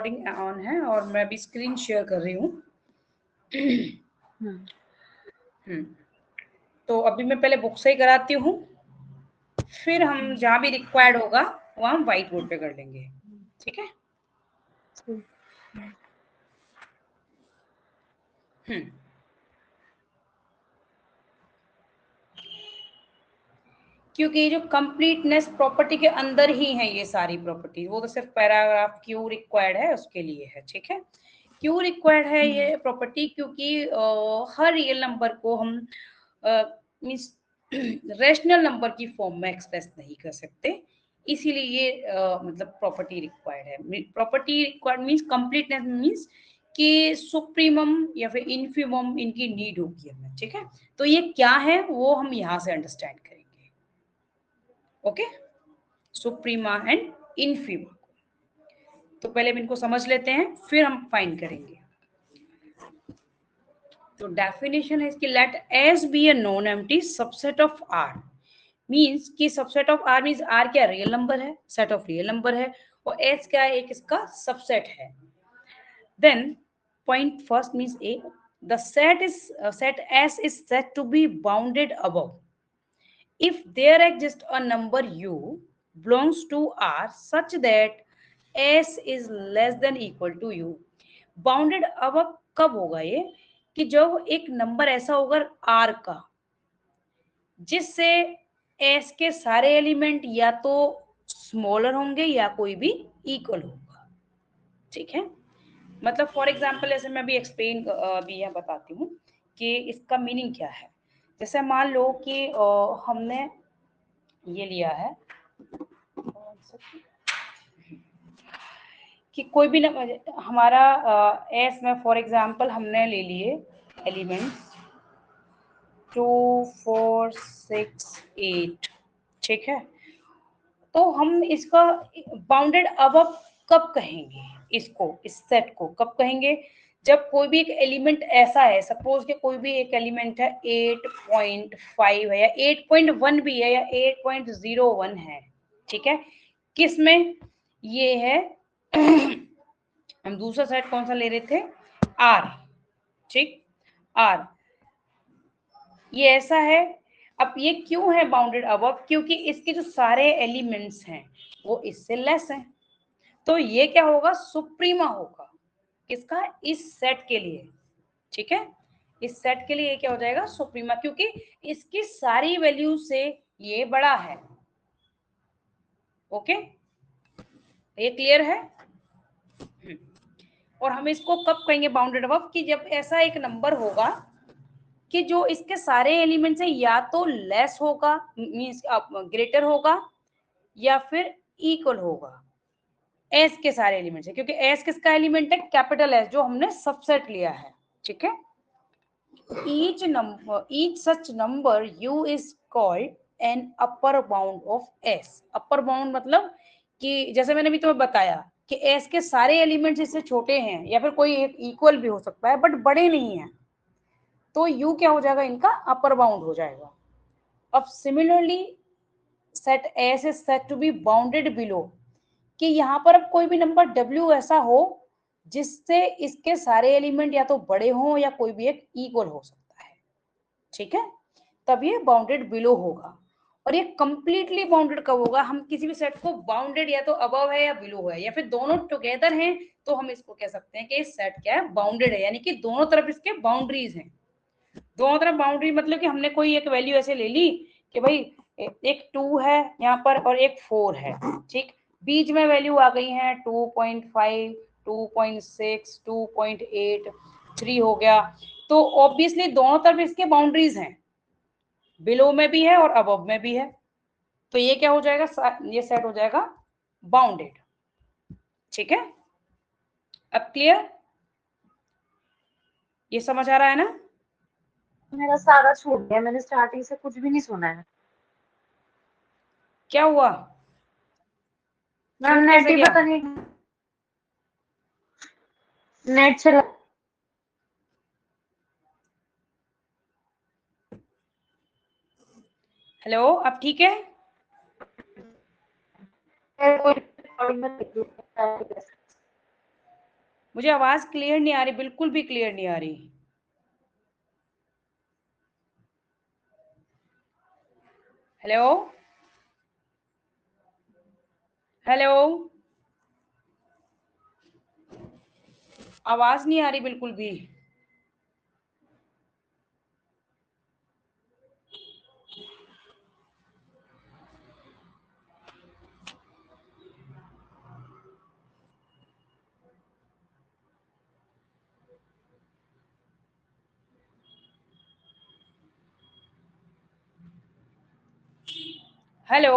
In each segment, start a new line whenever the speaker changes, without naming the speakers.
Recording on है और मैं भी स्क्रीन शेयर कर रही हूँ। तो अभी मैं पहले बुक से ही कराती हूँ, फिर हम जहाँ भी रिक्वायर्ड होगा वहाँ हम व्हाइट बोर्ड पे कर लेंगे, ठीक है? क्योंकि जो कंप्लीटनेस प्रॉपर्टी के अंदर ही है ये सारी प्रॉपर्टी, वो तो सिर्फ पैराग्राफ क्यू रिक्वायर्ड है उसके लिए है, ठीक है? क्यू रिक्वायर्ड है ये प्रॉपर्टी क्योंकि हर रियल नंबर को हम मींस रेशनल नंबर की फॉर्म में एक्सप्रेस नहीं कर सकते, इसीलिए ये मतलब प्रॉपर्टी रिक्वायर्ड है। Property required means completeness means कि सुप्रीमम या फिर इन्फीमम इनकी नीड होगी हमें, ठीक है? तो ये क्या है वो हम यहाँ से अंडरस्टैंड करेंगे। Okay, suprema and infima. तो पहले हम इनको समझ लेते हैं, फिर हम फाइंड करेंगे। तो डेफिनेशन है इसकी, let S be a non empty subset of R. Means कि subset of R means R क्या रियल नंबर है, सेट ऑफ रियल नंबर है, और एस क्या है, एक इसका सबसेट है। Then point first means a, the set is set S is set to be bounded above if there exists a number u belongs to R such that S is less than equal to u। Bounded अब कब होगा ये, कि जब एक number ऐसा होगा R का जिससे S के सारे एलिमेंट या तो स्मॉलर होंगे या कोई भी इक्वल होगा, ठीक है? मतलब फॉर एग्जाम्पल ऐसे मैं भी एक्सप्लेन अभी यहाँ बताती हूँ कि इसका मीनिंग क्या है। जैसे मान लो कि हमने ये लिया है कि कोई भी हमारा एस में फॉर एग्जांपल हमने ले लिए एलिमेंट्स 2 4 6 8, ठीक है? तो हम इसका बाउंडेड अब कब कहेंगे, इसको इस सेट को कब कहेंगे, जब कोई भी एक एलिमेंट ऐसा है, सपोज कि कोई भी एक एलिमेंट है 8.5 है या 8.1 भी है या 8.01 है, ठीक है? किस में ये है हम दूसरा सेट कौन सा ले रहे थे, आर, ठीक? आर ये ऐसा है। अब ये क्यों है बाउंडेड अबव, क्योंकि इसके जो सारे एलिमेंट्स हैं वो इससे लेस हैं, तो ये क्या होगा, सुप्रीमा होगा किसका, इस सेट के लिए, ठीक है? इस सेट के लिए ये क्या हो जाएगा, सुप्रीमा, क्योंकि इसकी सारी वैल्यू से ये बड़ा है। ओके, ये क्लियर है? और हम इसको कब कहेंगे बाउंडेड अबव, कि जब ऐसा एक नंबर होगा कि जो इसके सारे एलिमेंट्स हैं या तो लेस होगा मींस ग्रेटर होगा या फिर इक्वल होगा एस के सारे एलिमेंट्स है, क्योंकि एस किसका एलिमेंट है, कैपिटल एस जो हमने सबसेट लिया है, ठीक है? each such number u is called an upper bound of s। Upper bound मतलब कि जैसे मैंने भी तुम्हें बताया कि एस के सारे एलिमेंट्स इससे छोटे हैं या फिर कोई एक इक्वल भी हो सकता है बट बड़े नहीं है, तो u क्या हो जाएगा, इनका अपर बाउंड हो जाएगा। अब similarly set S is set to be bounded below, कि यहाँ पर अब कोई भी नंबर w ऐसा हो जिससे इसके सारे एलिमेंट या तो बड़े हों या कोई भी एक इक्वल हो सकता है, ठीक है? तब ये बाउंडेड बिलो होगा। और ये कंप्लीटली बाउंडेड कब होगा, हम किसी भी सेट को बाउंडेड या तो अबव है या बिलो है या फिर दोनों टुगेदर हैं, तो हम इसको कह सकते हैं कि सेट क्या है, बाउंडेड है, यानी कि दोनों तरफ इसके बाउंड्रीज हैं। दोनों तरफ बाउंड्री मतलब कि हमने कोई एक वैल्यू ऐसे ले ली कि भाई एक 2 है यहाँ पर और एक 4 है, ठीक? बीच में वैल्यू आ गई है 2.5 2.6 2.8 3 हो गया, तो ऑब्वियसली दोनों तरफ इसके बाउंड्रीज हैं, बिलो में भी है और अबव में भी है, तो ये क्या हो जाएगा, ये सेट हो जाएगा बाउंडेड, ठीक है? अब क्लियर, ये समझ आ रहा है ना?
मेरा सारा छूट गया, मैंने स्टार्टिंग से कुछ भी नहीं सुना है।
क्या हुआ,
मैम
छूट
नेट
कैसे
ही
गया?
पता नहीं, नेट चला।
हेलो, अब ठीक है? मुझे आवाज क्लियर नहीं आ रही, बिल्कुल भी क्लियर नहीं आ रही। हेलो हेलो, आवाज नहीं आ रही बिल्कुल भी। Hello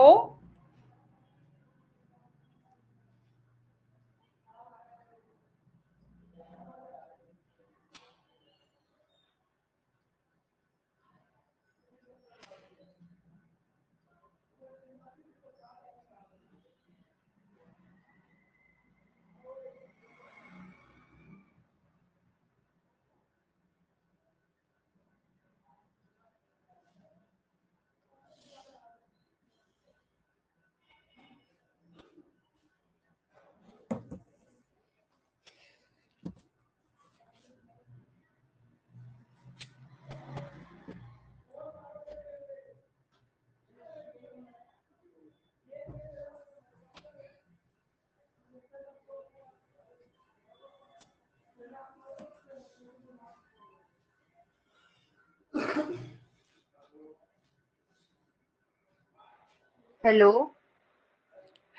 hello.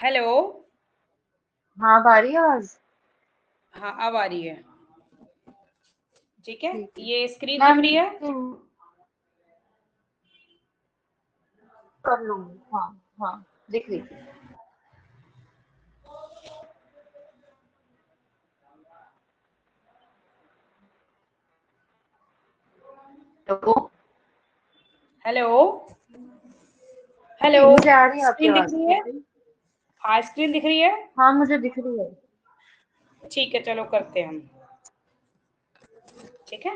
हेलो।
हाँ अब आ रही है आवाज?
हाँ अब आ रही है। ठीक है,
ठीक है
ये स्क्रीन दिख
मैम।
रही है।
कर लूंगी, हाँ। हाँ दिख रही। तो
हेलो हेलो,
नहीं, मुझे आ रही है आपकी
स्क्रीन दिख
आवाज
रही है।
बिल्कुल।
हाँ स्क्रीन दिख रही है।
हाँ मुझे दिख रही है।
ठीक है चलो करते हैं हम। ठीक है,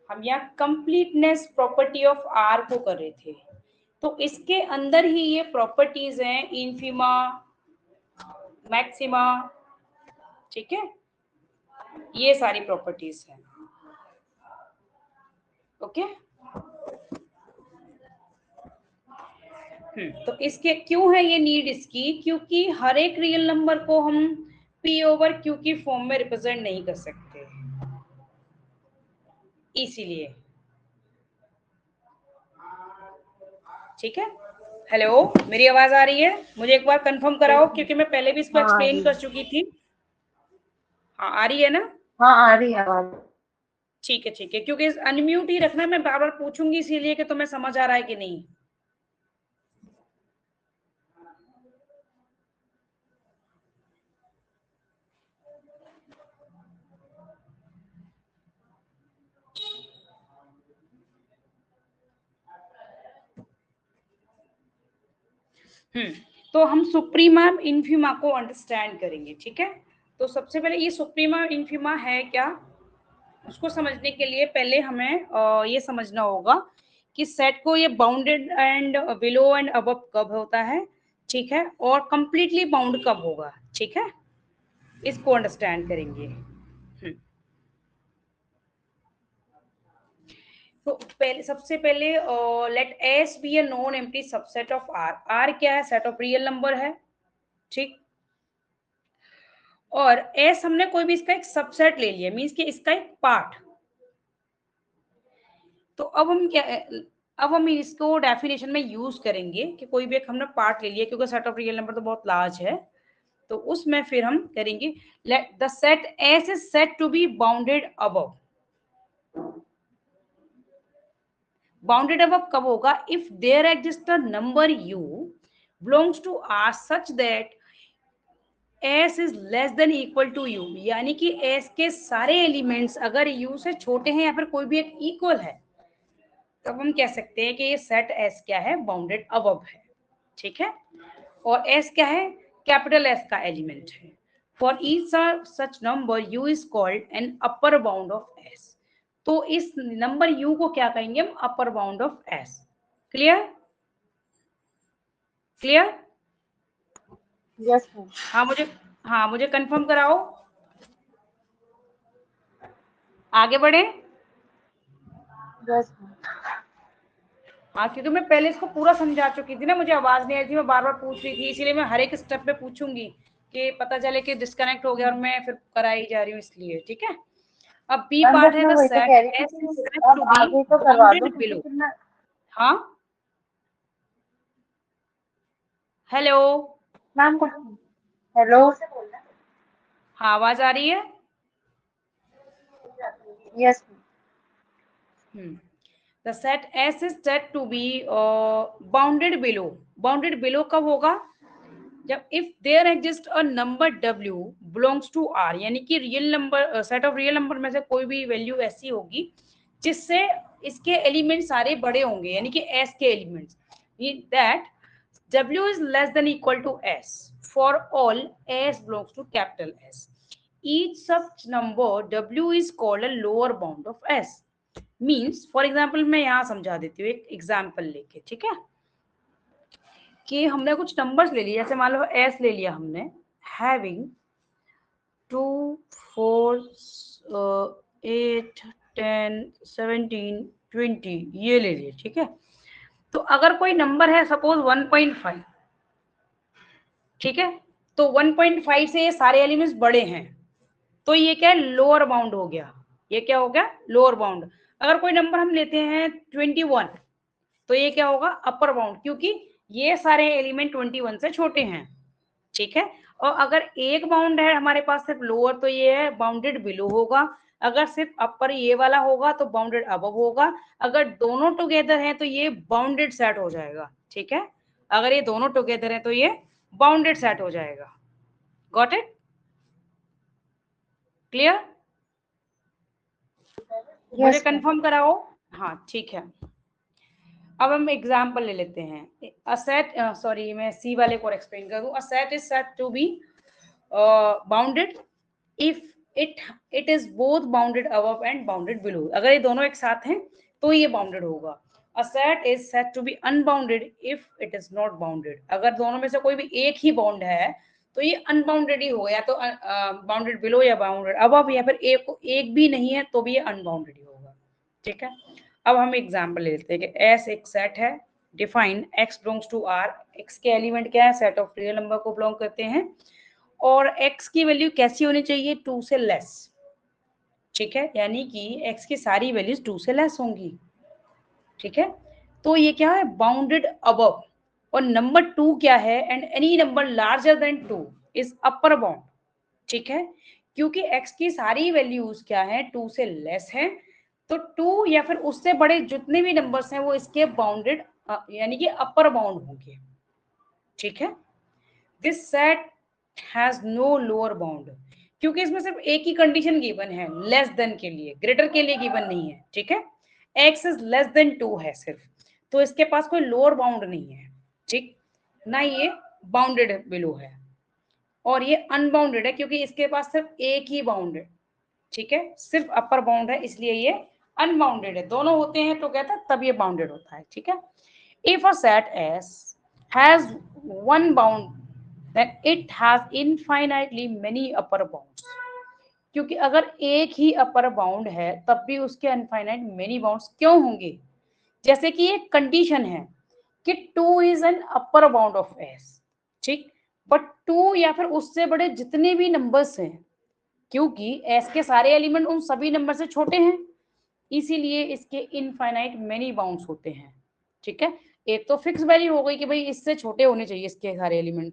हम यहाँ कंप्लीटनेस प्रॉपर्टी ऑफ आर को कर रहे थे, तो इसके अंदर ही ये प्रॉपर्टीज हैं, इन्फीमा, मैक्सिमा। ठीक है, ये सारी प्रॉपर्टीज हैं। ओके। तो इसके क्यों है ये नीड इसकी, क्योंकि हर एक रियल नंबर को हम पी ओवर क्यू की फॉर्म में रिप्रेजेंट नहीं कर सकते, इसीलिए। ठीक है, हेलो, मेरी आवाज आ रही है? मुझे एक बार कंफर्म कराओ, क्योंकि मैं पहले भी इसको
हाँ आ
एक्सप्लेन
रही
कर
है।
चुकी थी। हाँ आ रही है ना?
हाँ आ रही है आवाज।
ठीक है, क्योंकि अनम्यूट ही रखना, मैं बार बार पूछूंगी इसीलिए कि तुम्हें समझ आ रहा है कि नहीं। तो हम सुप्रीमा इन्फीमा को अंडरस्टैंड करेंगे। ठीक है, तो सबसे पहले ये सुप्रीमा इन्फीमा है क्या, उसको समझने के लिए पहले हमें ये समझना होगा कि सेट को ये bounded and below and above कब होता है, ठीक है, और कंप्लीटली बाउंड कब होगा। ठीक है, इसको अंडरस्टैंड करेंगे। तो पहले सबसे पहले let S be a non empty subset of R. R क्या है? सेट ऑफ रियल नंबर है। ठीक, और एस हमने कोई भी इसका एक सबसेट ले लिया, मींस कि इसका एक पार्ट। तो अब हम क्या, अब हम इसको डेफिनेशन में यूज करेंगे कि कोई भी एक हमने पार्ट ले लिया, क्योंकि सेट ऑफ रियल नंबर तो बहुत लार्ज है, तो उसमें फिर हम करेंगे let the set S is set to be bounded above. Bounded above कब होगा? If there exist a number U belongs to R such that S is less than equal to U, यानी कि एस के सारे elements अगर you से छोटे हैं या फिर कोई भी एक इक्वल है, तब हम कह सकते हैं कि ये सेट एस क्या है? बाउंडेड अबव है। ठीक है, और एस क्या है? कैपिटल एस का एलिमेंट है। For each such number you is called an upper bound of S. तो इस नंबर यू को क्या कहेंगे हम? अपर bound of S. Clear? Clear?
Yes ma'am.
हाँ मुझे कंफर्म कराओ। आगे बढ़े।
यस।
हाँ, क्योंकि मैं पहले इसको पूरा समझा चुकी थी ना, मुझे आवाज नहीं आई थी, मैं बार बार पूछ रही थी, इसीलिए मैं हर एक स्टेप पे पूछूंगी कि पता चले कि डिस्कनेक्ट हो गया और मैं फिर कराई जा रही हूँ, इसलिए। ठीक है। अब बी
मैम
पार्ट
बस
है,
मैं
द
वही तो
सेट
कह रही थी
एस इज
कि
सेट
अब
टू बी
आगे तो करवा दो
बाउंडेड
क्योंकि
बिलो।
फिर मैं।
हाँ, हेलो।
मैम कुछ। हेलो।
हाँ, आवाज आ रही है।
Yes.
The set S is set to be bounded below. Bounded below कब होगा? जब if there exist a number w belongs to r, यानी कि real number, set of real number में से कोई भी वैल्यू ऐसी होगी जिससे इसके एलिमेंट सारे बड़े होंगे, यानी कि s के elements, that w is less than equal to s for all s belongs to capital S. Each such number w is called a lower bound of s. Means for example मैं यहाँ समझा देती हूँ एक example लेके, ठीक है, कि हमने कुछ नंबर्स ले लिए, जैसे मान लो एस ले लिया हमने, हैविंग 2 4 8 10 17 20 ये ले लिए, ठीक है। तो अगर कोई नंबर है सपोज 1.5, ठीक है, तो 1.5 से ये सारे एलिमेंट्स बड़े हैं, तो ये क्या है, लोअर बाउंड हो गया। ये क्या हो गया, लोअर बाउंड। अगर कोई नंबर हम लेते हैं 21, तो ये क्या होगा, अपर बाउंड, क्योंकि ये सारे एलिमेंट 21 से छोटे हैं, ठीक है। और अगर एक बाउंड है हमारे पास सिर्फ लोअर, तो ये है बाउंडेड बिलो होगा। अगर सिर्फ अपर ये वाला होगा तो बाउंडेड अबव होगा। अगर दोनों टुगेदर हैं तो ये बाउंडेड सेट हो जाएगा, ठीक है। अगर ये दोनों टुगेदर हैं तो ये बाउंडेड सेट हो जाएगा। Got it? क्लियर? मुझे
यस मैम।
कंफर्म कराओ। हाँ, ठीक है। अब हम एग्जाम्पल ले लेते हैं। अ सेट, सॉरी मैं सी वाले को एक्सप्लेन कर दूं। A set is set to be bounded if it is both bounded above and bounded below. अगर ये दोनों एक साथ हैं तो ये बाउंडेड होगा। A set is set to be unbounded if it is not bounded. अगर दोनों में से कोई भी एक ही बाउंड है तो ये अनबाउंडेड ही होगा, या तो बाउंडेड बिलो या बाउंडेड अबव, या फिर एक भी नहीं है तो भी ये अनबाउंडेड ही होगा, ठीक है। अब हम एग्जाम्पल ले लेते हैं कि एस एक सेट है, define X belongs to R. X के एलिमेंट क्या है, सेट ऑफ रियल नंबर को बिलोंग करते हैं, और x की वैल्यू कैसी होनी चाहिए, 2 से लेस, ठीक है, यानी कि x की सारी वैल्यूज 2 से लेस होंगी, ठीक है। तो ये क्या है, बाउंडेड अबव। और नंबर 2 क्या है, and any number larger than 2 is upper bound, ठीक है। क्योंकि x की सारी वैल्यूज क्या है, 2 से लेस है, तो 2 या फिर उससे बड़े जितने भी नंबर्स हैं वो इसके बाउंडेड, यानी कि अपर बाउंड होंगे, ठीक है। This set has no lower bound, क्योंकि इसमें सिर्फ एक ही कंडीशन गिवन है, लेस देन के लिए, ग्रेटर के लिए गिवन नहीं है, ठीक है। x इज लेस देन 2 है सिर्फ, तो इसके पास कोई लोअर बाउंड नहीं है, ठीक, ना ये बाउंडेड बिलो है, और ये अनबाउंडेड है क्योंकि इसके पास सिर्फ एक ही बाउंड है, ठीक है, सिर्फ अपर बाउंड है, इसलिए ये अनबाउंडेड है। दोनों होते हैं तो कहता है तब ये बाउंडेड होता है, ठीक है। If a set S has one bound, then it has infinitely many upper bounds. क्योंकि अगर एक ही अपर बाउंड है तब भी उसके अनफाइनाइट मेनी बाउंड्स क्यों होंगे? जैसे कि एक कंडीशन है कि 2 is an upper bound of S, ठीक, बट 2 या फिर उससे बड़े जितने भी नंबर्स हैं, क्योंकि S के सारे एलिमेंट उन सभी नंबर से छोटे हैं, इसीलिए इसके इनफाइनाइट मेनी बाउंड्स होते हैं, ठीक है। एक तो फिक्स वैल्यू हो गई कि भाई इससे छोटे होने चाहिए इसके सारे एलिमेंट,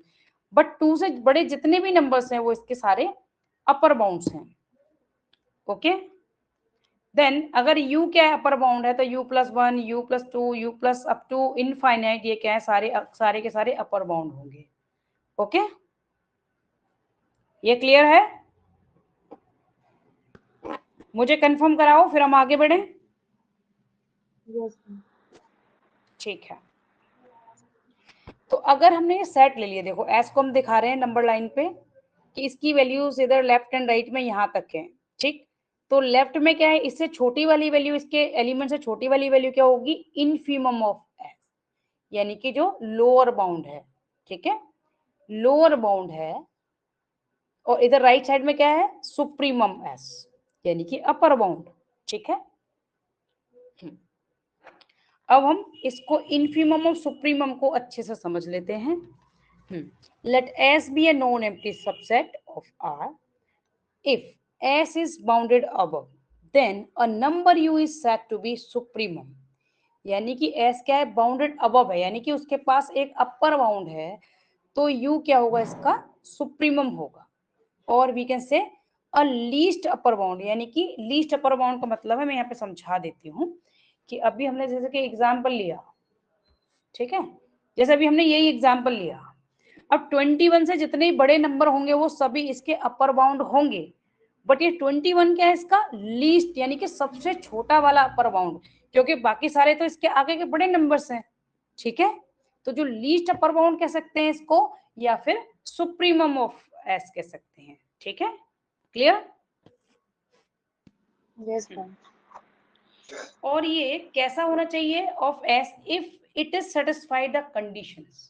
बट 2 से बड़े जितने भी नंबर्स हैं वो इसके सारे अपर बाउंड्स हैं, ओके। देन अगर u क्या है, अपर बाउंड है, तो u+1 u+2 u+ up to infinite, ये क्या है, सारे सारे के सारे अपर बाउंड होंगे, ओके। ये क्लियर है? मुझे कंफर्म कराओ फिर हम आगे बढ़े।
यस।
ठीक है। तो अगर हमने ये सेट ले लिया, देखो एस को हम दिखा रहे हैं नंबर लाइन पे कि इसकी वैल्यूज इधर लेफ्ट एंड राइट में यहाँ तक है, ठीक। तो लेफ्ट में क्या है, इससे छोटी वाली वैल्यू, इसके एलिमेंट से छोटी वाली वैल्यू क्या होगी, इनफीमम ऑफ एस, यानी कि जो लोअर बाउंड है, ठीक है, लोअर बाउंड है। और इधर राइट साइड में क्या है, सुप्रीमम एस, यानी कि अपर बाउंड। ठीक है, अब हम इसको इन्फीमम और सुप्रीमम को अच्छे से समझ लेते हैं। Let S be a non empty subset of R if S is bounded above then a number u is said to be supremum। यानी कि S क्या है, बाउंडेड अबव है, यानी कि उसके पास एक अपर बाउंड है, तो u क्या होगा, इसका सुप्रीमम होगा। और we can say a least upper bound, यानी कि लीस्ट अपर बाउंड का मतलब है, मैं यहाँ पे समझा देती हूँ कि अभी हमने जैसे कि एग्जाम्पल लिया, ठीक है, जैसे अभी हमने यही एग्जाम्पल लिया, अब 21 से जितने बड़े नंबर होंगे वो सभी इसके अपर बाउंड होंगे, बट ये 21 क्या है, इसका लीस्ट यानी कि सबसे छोटा वाला अपर बाउंड, क्योंकि बाकी सारे तो इसके आगे के बड़े नंबर्स हैं। ठीक है, तो जो लीस्ट अपर बाउंड कह सकते हैं इसको, या फिर सुप्रीमम ऑफ एस कह सकते हैं। ठीक है, क्लियर?
Yes ma'am.
और ये कैसा होना चाहिए of S, if it is satisfied the conditions.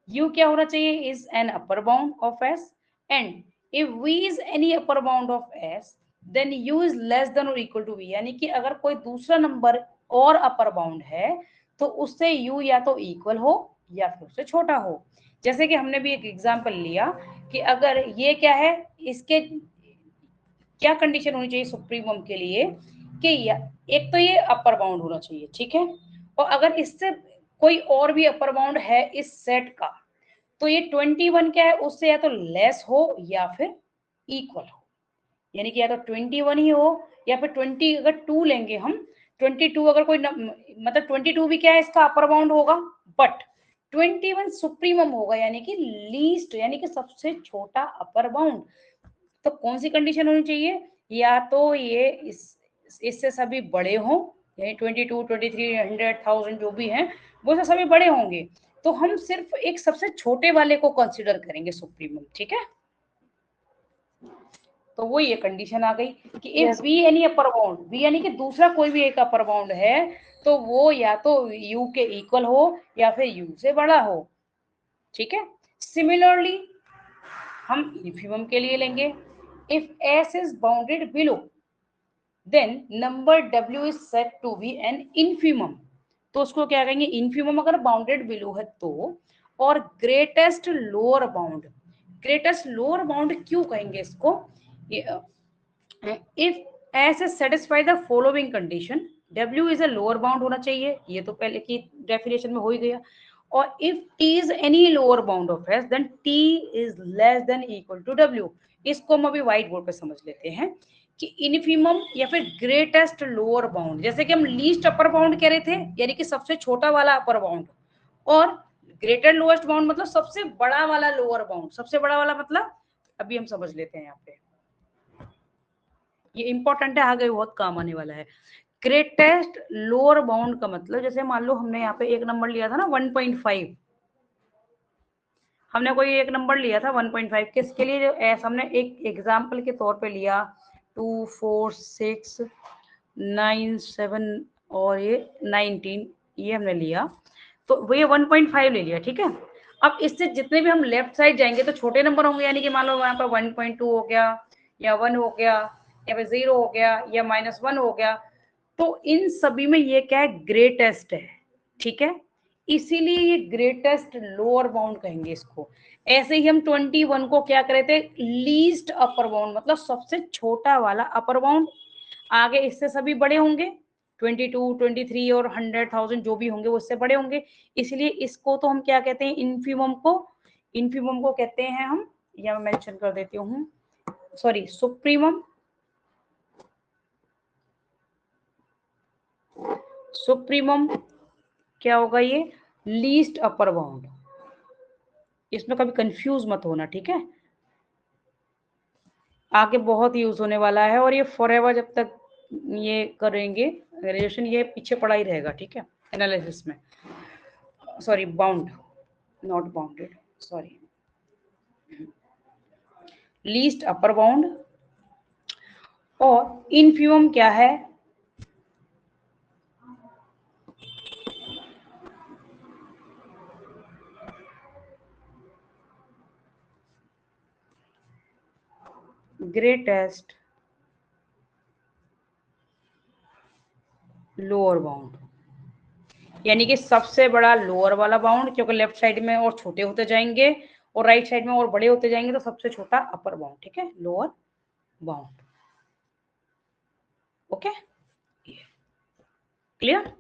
U क्या होना चाहिए, is an upper bound of S, and if V is any upper bound of S then U is less than और equal to V। यानी कि अगर कोई दूसरा number और अपर बाउंड है तो उससे U या तो इक्वल हो या फिर उससे छोटा हो। जैसे कि हमने भी एक एग्जांपल लिया कि अगर ये क्या है, इसके क्या कंडीशन होनी चाहिए सुप्रीमम के लिए कि एक तो ये अपर बाउंड होना चाहिए, ठीक है, और अगर इससे कोई और भी अपर बाउंड है इस सेट का, तो ये 21 क्या है, उससे या तो लेस हो या फिर इक्वल हो। यानी कि या तो 21 ही हो या फिर 20, अगर 2 लेंगे हम, 22 अगर कोई मतलब 22 भी क्या है, इसका अपर बाउंड होगा, बट 21 सुप्रीमम होगा, यानी कि लीस्ट, यानी कि सबसे छोटा अपर बाउंड। तो कौन सी कंडीशन होनी चाहिए, या तो ये इससे सभी बड़े हों, यानी 22, 23, 100, 1000 जो भी हैं वो से सभी बड़े होंगे, तो हम सिर्फ एक सबसे छोटे वाले को कंसीडर करेंगे सुप्रीमम। ठीक है, तो वो ये कंडीशन आ गई कि if
S
be any upper bound, B यानी कि दूसरा कोई भी एक अपर बाउंड है, तो वो या तो यू के इक्वल हो या फिर यू से बड़ा हो। ठीक है, सिमिलरली हम इन्फीमम के लिए लेंगे, if S is bounded below then number W is set to be an infimum. तो उसको क्या कहेंगे, इन्फीमम अगर बाउंडेड बिलो है तो। और greatest lower bound, greatest lower bound क्यों कहेंगे इसको, if S is satisfy the following condition, W is a lower bound होना चाहिए, ये तो पहले की डेफिनेशन में हो ही गया, और if T is any lower bound of S then T is less than equal to W। इसको हम अभी व्हाइट बोर्ड पे समझ लेते हैं कि इनफीमम या फिर ग्रेटेस्ट लोअर बाउंड, जैसे कि हम लीस्ट अपर बाउंड कह रहे थे, यानी कि सबसे छोटा वाला अपर बाउंड, और ग्रेटर लोएस्ट बाउंड मतलब सबसे बड़ा वाला लोअर बाउंड। सबसे बड़ा वाला मतलब अभी हम समझ लेते हैं यहाँ पे, ये इंपॉर्टेंट है, आगे बहुत काम आने वाला है। ग्रेटेस्ट लोअर बाउंड का मतलब, जैसे मान लो हमने यहाँ पे एक नंबर लिया था ना 1.5, हमने कोई एक नंबर लिया था 1.5, किसके लिए, हमने एक एग्जाम्पल के तौर पे लिया 2, 4, 6, 9, 7 और ये 19, ये हमने लिया, तो वो ये 1.5 ले लिया। ठीक है, अब इससे जितने भी हम लेफ्ट साइड जाएंगे तो छोटे नंबर होंगे, यानी कि मान लो वहां पर 1.2 हो गया या 1 हो गया या फिर 0 हो गया या -1 हो गया, तो इन सभी में ये क्या है, ग्रेटेस्ट है। ठीक है, इसीलिए ये ग्रेटेस्ट लोअर बाउंड कहेंगे इसको। ऐसे ही हम 21 को क्या करे थे, लीस्ट अपर बाउंड, मतलब सबसे छोटा वाला अपर बाउंड, आगे इससे सभी बड़े होंगे, 22, 23 और 100, 1000 जो भी होंगे वो इससे बड़े होंगे, इसलिए इसको तो हम क्या कहते हैं, इन्फीमम को, इन्फीमम को कहते हैं हम, या मैं मेंशन कर देती हूँ, सॉरी, सुप्रीमम, सुप्रीमम क्या होगा, ये लीस्ट अपर बाउंड। इसमें कभी कंफ्यूज मत होना, ठीक है, आगे बहुत यूज होने वाला है, और ये फॉरएवर जब तक ये करेंगे ग्रेजुएशन, ये पीछे पड़ा ही रहेगा। ठीक है, एनालिसिस में, sorry bound, not bounded, sorry, least upper bound, और इनफीमम क्या है, ग्रेटेस्ट लोअर बाउंड, यानी कि सबसे बड़ा लोअर वाला बाउंड, क्योंकि लेफ्ट साइड में और छोटे होते जाएंगे और राइट साइड में और बड़े होते जाएंगे, तो सबसे छोटा अपर बाउंड, ठीक है, लोअर बाउंड। Okay, clear?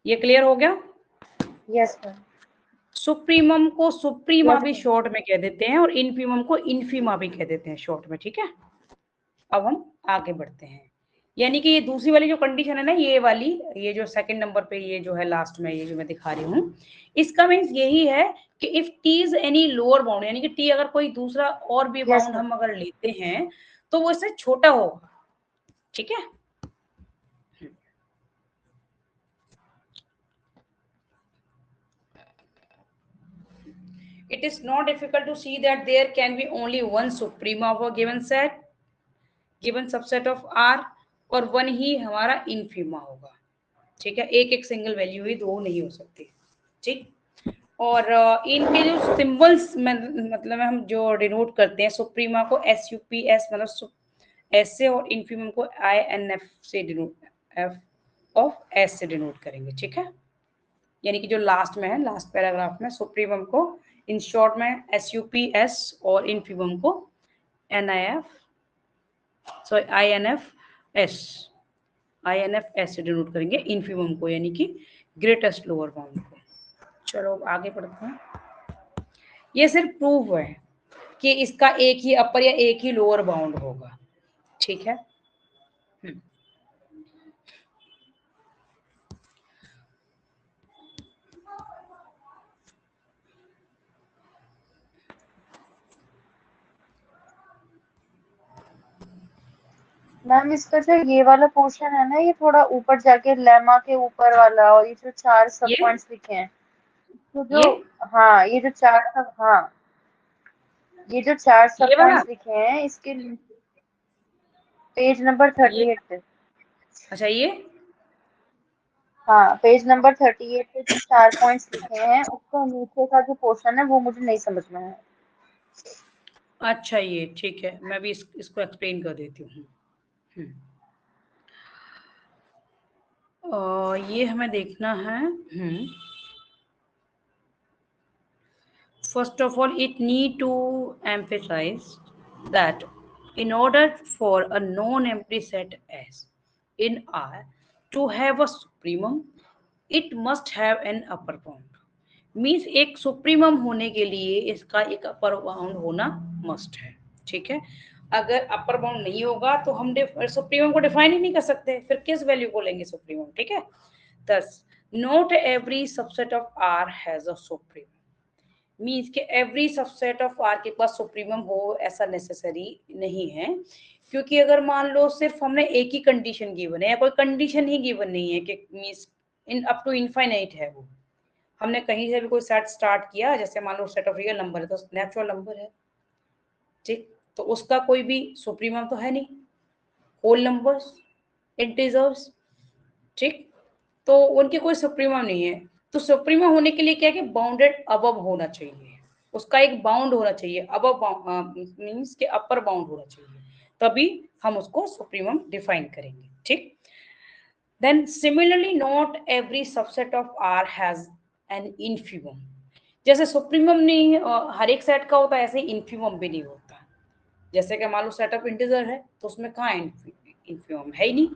ये क्लियर हो गया?
Yes ma'am.
सुप्रीमम को सुप्रीमा
यस
भी
मैम।
शॉर्ट में कह देते हैं और इनफीमम को इनफीमा भी कह देते हैं शॉर्ट में, ठीक है। अब हम आगे बढ़ते हैं, यानी कि ये दूसरी वाली जो कंडीशन है ना, ये वाली, ये जो सेकंड नंबर पे ये जो है लास्ट में ये जो मैं दिखा रही हूँ, इसका मीन्स यही है कि if T is any lower bound, यानी कि टी अगर कोई दूसरा और भी
यस
बाउंड
मैम।
हम अगर लेते हैं तो वो इससे छोटा होगा, ठीक है। It is not difficult to see that there can be only one suprema of a given set, given subset of R, और वन ही हमारा इनफीमा होगा, ठीक है। एक एक सिंगल वैल्यू ही दो नहीं हो सकती, ठीक। और इनके जो सिंबल्स मतलब हम जो डिनोट करते हैं सुप्रीमा को SUPS मतलब एस से, और इनफीमम को INF से डिनोट, F ऑफ S से डिनोट करेंगे, ठीक है। यानी कि जो लास्ट में है, लास्ट पैराग्राफ में, सुप्रीमम को इन शॉर्ट में SUPS और इनफीमम को INF S से डिनोट करेंगे इनफीमम को, यानी कि ग्रेटेस्ट लोअर बाउंड को। चलो आगे बढ़ते हैं। ये सिर्फ प्रूफ है कि इसका एक ही अपर या एक ही लोअर बाउंड होगा, ठीक है।
मैम इसका जो ये वाला पोर्शन है ना, ये थोड़ा ऊपर जाके लेमा के ऊपर वाला, और ये जो 4 सब
ये
पॉइंट्स लिखे हैं, तो जो,
ये
हाँ ये जो 4 सब, हाँ ये जो 4 सब
ये वाला,
पॉइंट्स लिखे हैं इसके पेज नंबर
ये
38 पे।
अच्छा, ये
हाँ पेज नंबर 38 पे जो 4 पॉइंट्स लिखे हैं, उसका नीचे का जो पोर्शन है वो मुझे नहीं समझ में है।
अच्छा, ये ठीक है, मैं भी इसको एक्सप्लेन कर देती हूँ। ये हमें देखना है। First of all, it need to emphasize that in order for a non-empty set S in R to have a supremum, it must have an upper bound. Means एक सुप्रीमम होने के लिए इसका एक अपर बाउंड होना must है, ठीक है। अगर अपर बाउंड नहीं होगा तो हम सुप्रीमम को डिफाइन ही नहीं कर सकते, फिर किस वैल्यू को लेंगे सुप्रीमम, ठीक है। thus not every subset of R has a supremum, means के एवरी सबसेट ऑफ आर के पास सुप्रीमम हो ऐसा नेसेसरी नहीं है, क्योंकि अगर मान लो सिर्फ हमने एक ही कंडीशन गिवन है या कोई कंडीशन ही गिवन नहीं है कि means in up to infinite है, वो हमने कहीं से भी कोई सेट स्टार्ट किया, जैसे मान लो सेट ऑफ रियल नंबर है तो नेचुरल नंबर है, ठीक, तो उसका कोई भी सुप्रीमम तो है नहीं, होल नंबर्स, इंटीजर्स, ठीक, तो उनके कोई सुप्रीमम नहीं है। तो सुप्रीमम होने के लिए क्या है कि बाउंडेड अबव होना चाहिए, उसका एक बाउंड होना चाहिए, अबव मींस के अपर बाउंड होना चाहिए, तभी हम उसको सुप्रीमम डिफाइन करेंगे, ठीक। Then similarly not every subset of R has an infimum, जैसे सुप्रीमम नहीं हर एक सेट का होता है, ऐसे इनफीमम भी नहीं होता। जैसे कि मान लो सेट ऑफ इंटीजर है तो उसमें कहाँ इनफीमम है ही नहीं,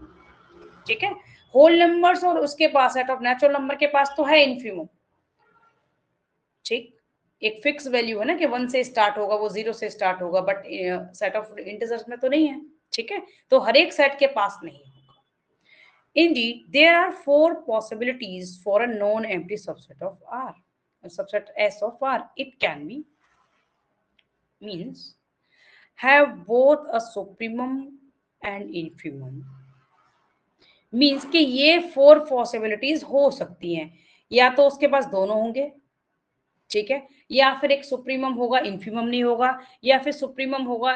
ठीक है। होल नंबर्स और उसके पास सेट ऑफ नेचुरल नंबर के पास तो है इनफीमम, ठीक, एक फिक्स वैल्यू है ना कि 1 से स्टार्ट होगा, वो 0 से स्टार्ट होगा, बट सेट ऑफ इंटीजर्स में तो नहीं है, ठीक है, तो हर एक सेट के पास नहीं होगा। Indeed there are 4 possibilities for a non empty subset of R, subset S of R. It can be means have both a supremum and infimum, means कि ये 4 पॉसिबिलिटीज हो सकती हैं, या तो उसके पास दोनों होंगे, ठीक है, या फिर एक सुप्रीमम होगा इनफीमम नहीं होगा, या फिर सुप्रीमम होगा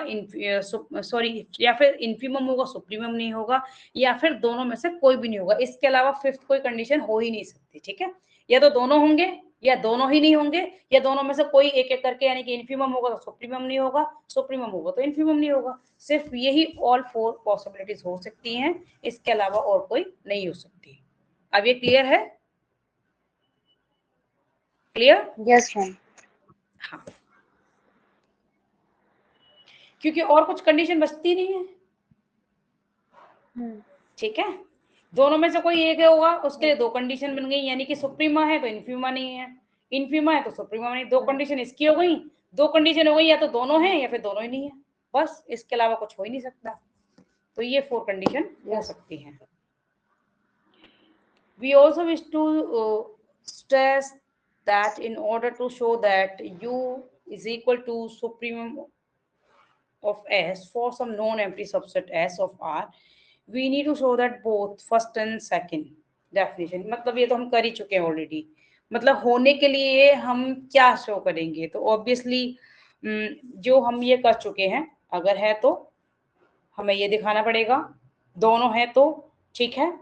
सॉरी या फिर इनफीमम होगा सुप्रीमम नहीं होगा, या फिर दोनों में से कोई भी नहीं होगा, इसके अलावा फिफ्थ कोई कंडीशन हो ही नहीं सकती, ठीक है। या तो दोनों होंगे या दोनों ही नहीं होंगे, या दोनों में से कोई एक एक करके, यानी कि इन्फीमम होगा तो सुप्रीमम नहीं होगा, सुप्रीमम होगा तो इन्फीमम नहीं होगा। सिर्फ यही ऑल 4 पॉसिबिलिटीज हो सकती हैं, इसके अलावा और कोई नहीं हो सकती। अब ये क्लियर है? क्लियर?
Yes ma'am.
हाँ, क्योंकि और कुछ कंडीशन बचती नहीं है। ठीक है, दोनों में से कोई एक होगा, उसके लिए दो कंडीशन बन गई, यानी कि सुप्रीमा है तो इन्फीमा नहीं है, इन्फीमा है तो सुप्रीमा नहीं। दो कंडीशन इसकी हो गई, दो कंडीशन हो गई, या तो दोनों है या फिर दोनों ही नहीं है, बस इसके अलावा कुछ हो ही नहीं सकता। तो ये 4 कंडीशन हो सकती हैं। We also wish to stress that in order to show that U is equal to supremum of S for some non-empty subset S of R, we need to show that both first and second definition, मतलब ये तो हम कर ही चुके हैं already. मतलब होने के लिए हम क्या शो करेंगे, तो ऑब्वियसली जो हम ये कर चुके हैं, अगर है तो हमें ये दिखाना पड़ेगा, दोनों है तो ठीक है,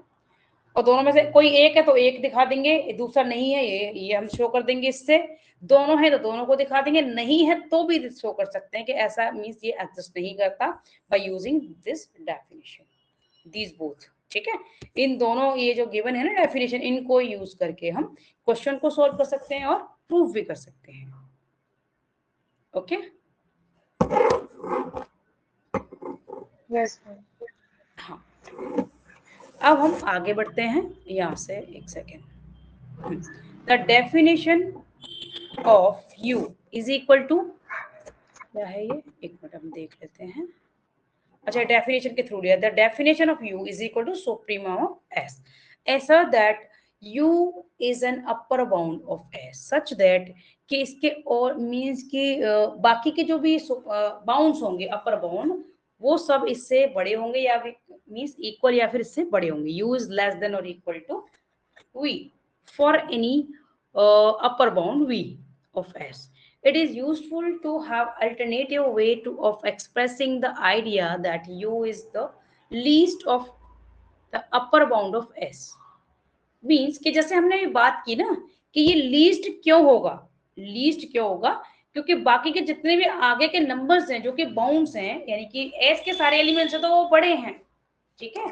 और दोनों में से कोई एक है तो एक दिखा देंगे, दूसरा नहीं है ये हम शो कर देंगे इससे। दोनों है तो दोनों को दिखा देंगे, नहीं है तो भी शो कर सकते हैं कि ऐसा मींस ये एग्जिस्ट नहीं करता by using this definition, these both. ठीक है, इन दोनों ये जो गिवन है ना डेफिनेशन, इनको यूज करके हम क्वेश्चन को सॉल्व कर सकते हैं और प्रूव भी कर सकते हैं। Okay,
yes.
हाँ, अब हम आगे बढ़ते हैं यहां से, एक second. The definition of u is equal to, क्या है ये, एक मिनट हम देख लेते हैं। अच्छा, डेफिनेशन के थ्रू लिया। The definition of u is equal to suprema of s, ऐसा that u is an upper bound of s such that कि इसके और मींस कि बाकी के जो भी बाउंड्स होंगे अपर बाउंड, वो सब इससे बड़े होंगे, या मींस इक्वल, या फिर इससे बड़े होंगे। u इज लेस देन और equal to v for any upper bound v of s. It is useful to have alternative way of expressing the idea that u is the least of the upper bound of s. Means कि जैसे हमने बात की ना कि ये least क्यों होगा, लीस्ट क्यों होगा, क्योंकि बाकी के जितने भी आगे के नंबर्स हैं जो कि बाउंड्स हैं, यानी कि s के सारे एलिमेंट्स हैं तो वो बड़े हैं, ठीक है,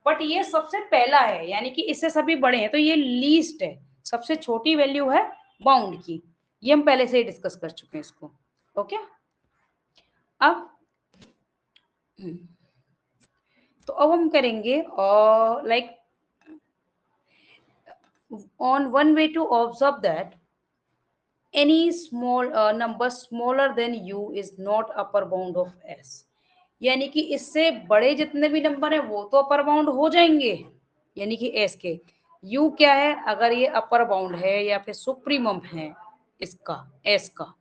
बट ये सबसे पहला है, यानी कि इससे सभी बड़े हैं, तो ये लीस्ट है, सबसे छोटी वैल्यू है बाउंड की। ये हम पहले से ही डिस्कस कर चुके हैं इसको। ओके, अब तो अब हम करेंगे like on one way to observe that any small number smaller than u is not upper bound of s, यानी कि इससे बड़े जितने भी नंबर हैं वो तो अपर बाउंड हो जाएंगे, यानी कि एस के। यू क्या है, अगर ये अपर बाउंड है या फिर सुप्रीमम है इसका एस का,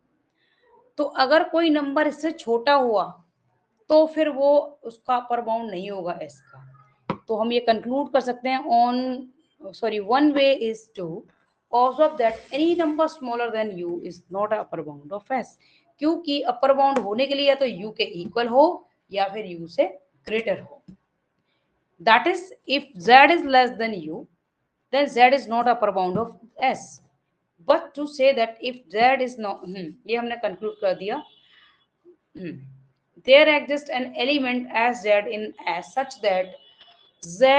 तो अगर कोई नंबर इससे छोटा हुआ तो फिर वो उसका अपर बाउंड नहीं होगा एस का। तो हम ये कंक्लूड कर सकते हैं on sorry one way is to observe that any number smaller than u is not upper bound of s, क्योंकि अपर बाउंड होने के लिए या तो u के इक्वल हो या फिर u से ग्रेटर हो। That is if z is less then u, then z is not upper bound of s, but to say that if z is not, ये हमने कंक्लूड कर दिया। there exists an element as z in s such that z,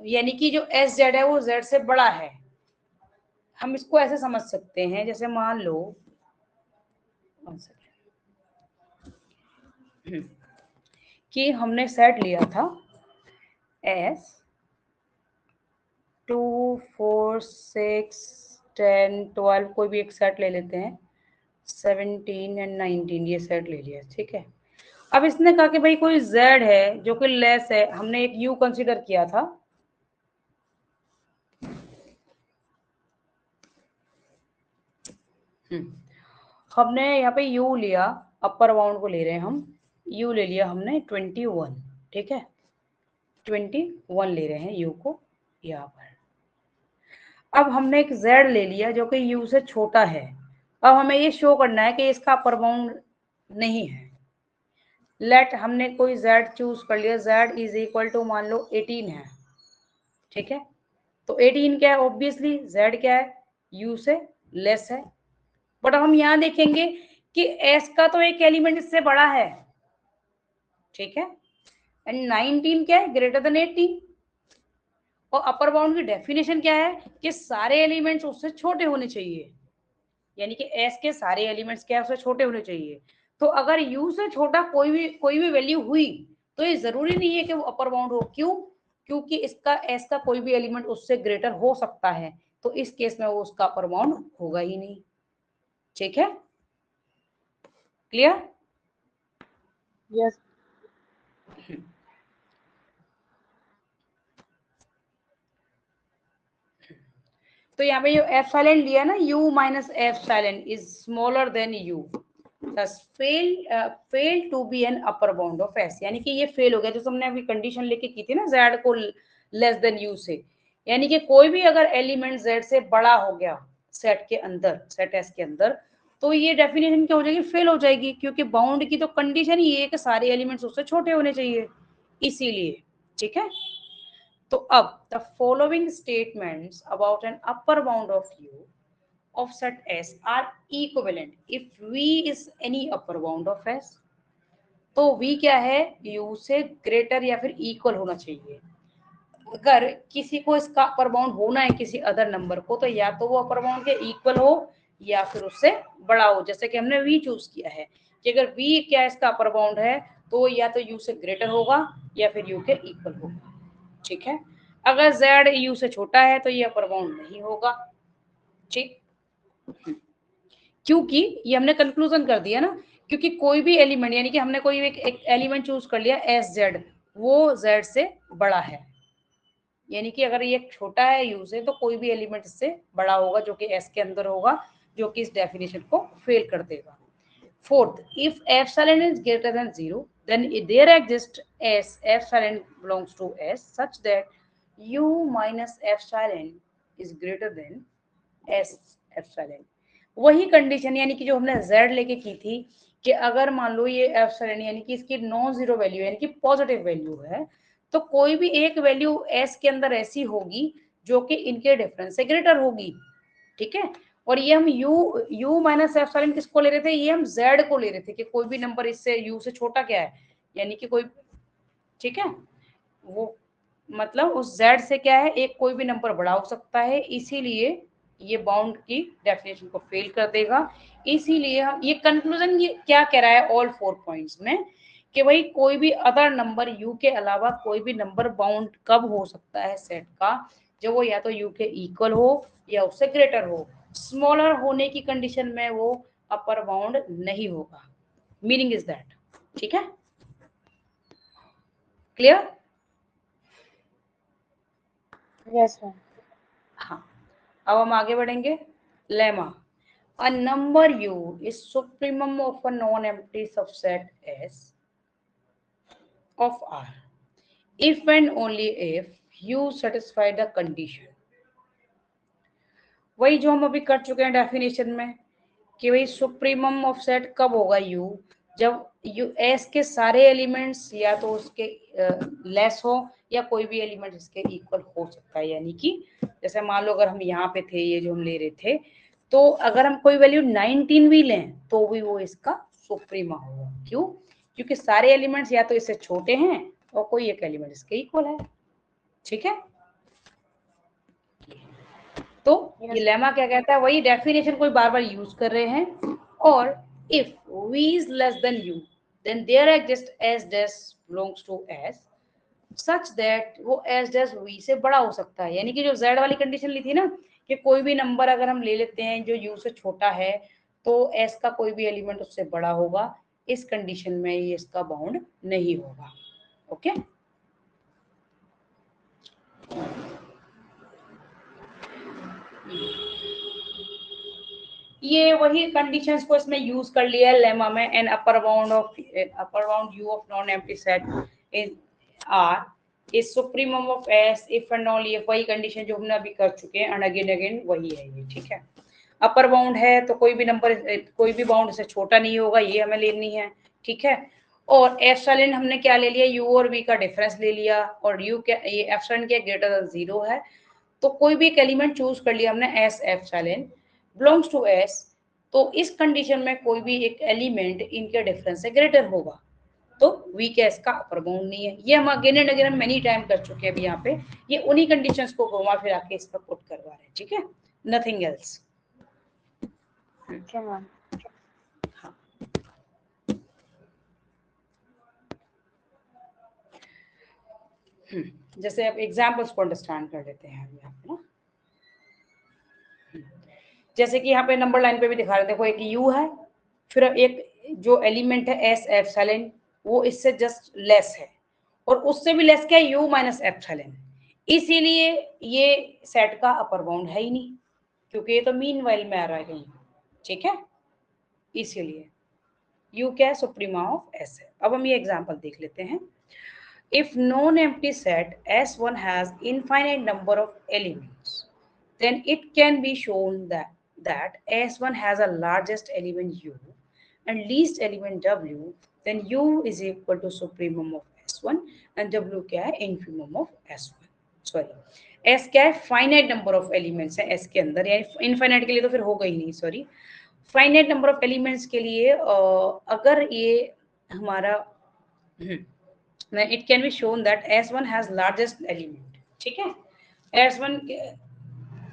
यानी कि जो S Z है वो z से बड़ा है। हम इसको ऐसे समझ सकते हैं, जैसे मान लो कि हमने सेट लिया था एस 2 4 6 10 12, कोई भी एक सेट ले लेते हैं, 17 एंड 19, ये सेट ले लिया, ठीक है। अब इसने कहा कि भाई कोई z है जो कि लेस है, हमने एक u कंसीडर किया था, हमने यहाँ पे u लिया, अपर बाउंड को ले रहे हैं हम, u ले लिया हमने 21, ठीक है, 21 ले रहे हैं u को यहाँ पर। अब हमने एक z ले लिया जो कि u से छोटा है, अब हमें ये शो करना है कि इसका अपर बाउंड नहीं है। लेट हमने कोई z चूज कर लिया, z इज इक्वल टू मान लो 18 है, ठीक है, तो 18 क्या है, ऑब्वियसली z क्या है, u से लेस है। बट हम यहाँ देखेंगे कि एस का तो एक एलिमेंट इससे बड़ा है, ठीक है, एंड 19 क्या है, ग्रेटर देन 18। और अपर बाउंड की डेफिनेशन क्या है कि सारे एलिमेंट्स उससे छोटे होने चाहिए, यानी कि एस के सारे एलिमेंट्स क्या है, उससे छोटे होने चाहिए। तो अगर यू से छोटा कोई भी वैल्यू हुई तो ये जरूरी नहीं है कि वो अपर बाउंड हो। क्यों? क्योंकि इसका एस का कोई भी एलिमेंट उससे ग्रेटर हो सकता है, तो इस केस में वो उसका अपर बाउंड होगा ही नहीं। ठीक है, क्लियर?
यस।
तो यहाँ पे जो एप्सिलॉन लिया ना, u minus epsilon is smaller than u, thus fail to be an upper bound of s, यानी कि ये फेल हो गया। जो हमने अभी कंडीशन लेके की थी ना z को लेस देन u से, यानी कि कोई भी अगर एलिमेंट z से बड़ा हो गया सेट के अंदर, सेट s के अंदर, तो ये डेफिनेशन क्या हो जाएगी, फेल हो जाएगी, क्योंकि बाउंड की तो कंडीशन ही है कि सारे एलिमेंट्स उससे छोटे होने चाहिए, इसीलिए। ठीक है, तो अब the following statements about an upper bound of u of set S are equivalent if V is any upper bound of S। तो V क्या है, U से ग्रेटर या फिर इक्वल होना चाहिए। अगर किसी को इसका अपर बाउंड होना है किसी अदर नंबर को, तो या तो वो अपर बाउंड के इक्वल हो या फिर उससे बड़ा हो। जैसे कि हमने V चूज किया है कि अगर V क्या इसका अपर बाउंड है, तो या तो U से ग्रेटर होगा या फिर U के इक्वल होगा। ठीक है, अगर Z U से छोटा है तो ये अपर बाउंड नहीं होगा। ठीक, क्योंकि ये हमने कंक्लूजन कर दिया ना, क्योंकि कोई भी एलिमेंट, यानी कि हमने कोई एक एलिमेंट चूज कर लिया एस जेड, वो जेड से बड़ा है, यानी कि अगर ये छोटा है यू से तो कोई भी एलिमेंट इससे बड़ा होगा जो कि एस के अंदर होगा, जो कि इस डेफिनेशन को फेल कर देगा। Fourth, if epsilon is greater than 0 then there exists s epsilon belongs to s such that u minus epsilon is greater than s epsilon। वही कंडीशन यानी कि जो हमने z लेके की थी कि अगर मान लो ये एप्सिलॉन यानी कि इसकी नॉन जीरो वैल्यू यानी कि पॉजिटिव वैल्यू है, तो कोई भी एक वैल्यू s के अंदर ऐसी होगी जो कि इनके डिफरेंस से ग्रेटर होगी। ठीक है, और ये हम u माइनस एप्सिलॉन किसको ले रहे थे, ये हम z को ले रहे थे कि कोई भी नंबर इससे u से छोटा क्या है, यानी कि कोई, ठीक है, वो मतलब उस z से क्या है, एक कोई भी नंबर बड़ा हो सकता है, इसीलिए ये बाउंड की डेफिनेशन को फेल कर देगा। इसीलिए हम ये कंक्लूजन ये क्या कह रहा है ऑल 4 पॉइंट्स में, कि भाई कोई भी अदर नंबर u के अलावा कोई भी नंबर बाउंड कब हो सकता है सेट का, जब वो या तो u के इक्वल हो या उससे ग्रेटर हो। स्मॉलर होने की कंडीशन में वो अपर बाउंड नहीं होगा। Meaning is that. ठीक है, क्लियर?
Yes ma'am.
हाँ, अब हम आगे बढ़ेंगे। Lemma, a number u is supremum of a non-empty subset S of R if and only if u satisfy the condition। वही जो हम अभी कर चुके हैं डेफिनेशन में कि भाई सुप्रीमम ऑफ सेट कब होगा u, जब यू एस के सारे एलिमेंट्स या तो उसके लेस हो या कोई भी एलिमेंट इसके इक्वल हो सकता है। यानी कि जैसे मान लो अगर हम यहाँ पे थे, ये जो हम ले रहे थे, तो अगर हम कोई वैल्यू 19 भी लें तो भी वो इसका सुप्रीमा होगा। क्यों? क्योंकि सारे एलिमेंट्स या तो इससे छोटे हैं और कोई एक एलिमेंट इसके इक्वल है। ठीक है, तो ये
यस मैम।
लेमा क्या कहता है, वही डेफिनेशन कोई बार बार यूज कर रहे हैं। और if v is less then u then there exists s dash belongs to s such that वो s dash v से बड़ा हो सकता है। यानी कि जो z वाली कंडीशन ली थी ना कि कोई भी नंबर अगर हम ले लेते हैं जो u से छोटा है तो s का कोई भी एलिमेंट उससे बड़ा होगा, इस कंडीशन में ये इसका बाउंड नहीं होगा। ओके, ये वही कंडीशंस को इसमें यूज कर लिया है लेमा में। An upper bound U of non empty set is R is supremum of S if and only if, वही कंडीशन जो हमने अभी कर चुके हैं, एंड अगेन अगेन वही है ये। ठीक है, अपर बाउंड है तो कोई भी नंबर, कोई भी बाउंड से छोटा नहीं होगा, ये हमें लेनी है। ठीक है, और एप्सिलॉन हमने क्या ले लिया, यू और वी का डिफरेंस ले लिया, और यू क्या, ये एप्सिलॉन क्या ग्रेटर देन 0 है, तो कोई भी एक एलिमेंट चूज कर लिया हमने S epsilon belongs to S, तो इस कंडीशन में कोई भी एक एलिमेंट इनके डिफरेंस से ग्रेटर होगा, तो वीक है, इसका अपर बाउंड नहीं है। ये हम again and again many time कर चुके हैं अभी यहाँ पे, ये उन्हीं कंडीशंस को घुमा फिरा के इस पर पुट करवा रहे हैं, ठीक है, नथिंग एल्स।
ठीक है मैम।
हाँ, जैसे अब एग्जाम्पल्स को अंडरस्टैंड कर लेते हैं यहाँ पे ना। जैसे कि यहाँ पे नंबर लाइन पे भी दिखा रहे हैं, देखो एक यू है, फिर एक जो एलिमेंट है एस एप्सिलॉन, वो इससे जस्ट लेस है, और उससे भी लेस क्या है, यू माइनस एप्सिलॉन, इसीलिए ये सेट का अपर बाउंड है ही नहीं, क्योंकि ये तो मीन वाइल में आ रहा है कहीं, ठीक है, इसीलिए यू क्या है, सुप्रीमा ऑफ एस है। अब हम ये एग्जांपल देख लेते हैं। If non-empty set S1 has infinite number of elements, then it can be shown that S1 has a largest element U and least element W, then U is equal to supremum of S1 and W क्या है, infimum of S1, sorry S क्या है, finite number of elements है S के अंदर, यानी infinite के लिए तो फिर होगा ही नहीं, sorry, finite number of elements के लिए अगर ये हमारा then it can be shown that S1 has largest element, ठीक है, S1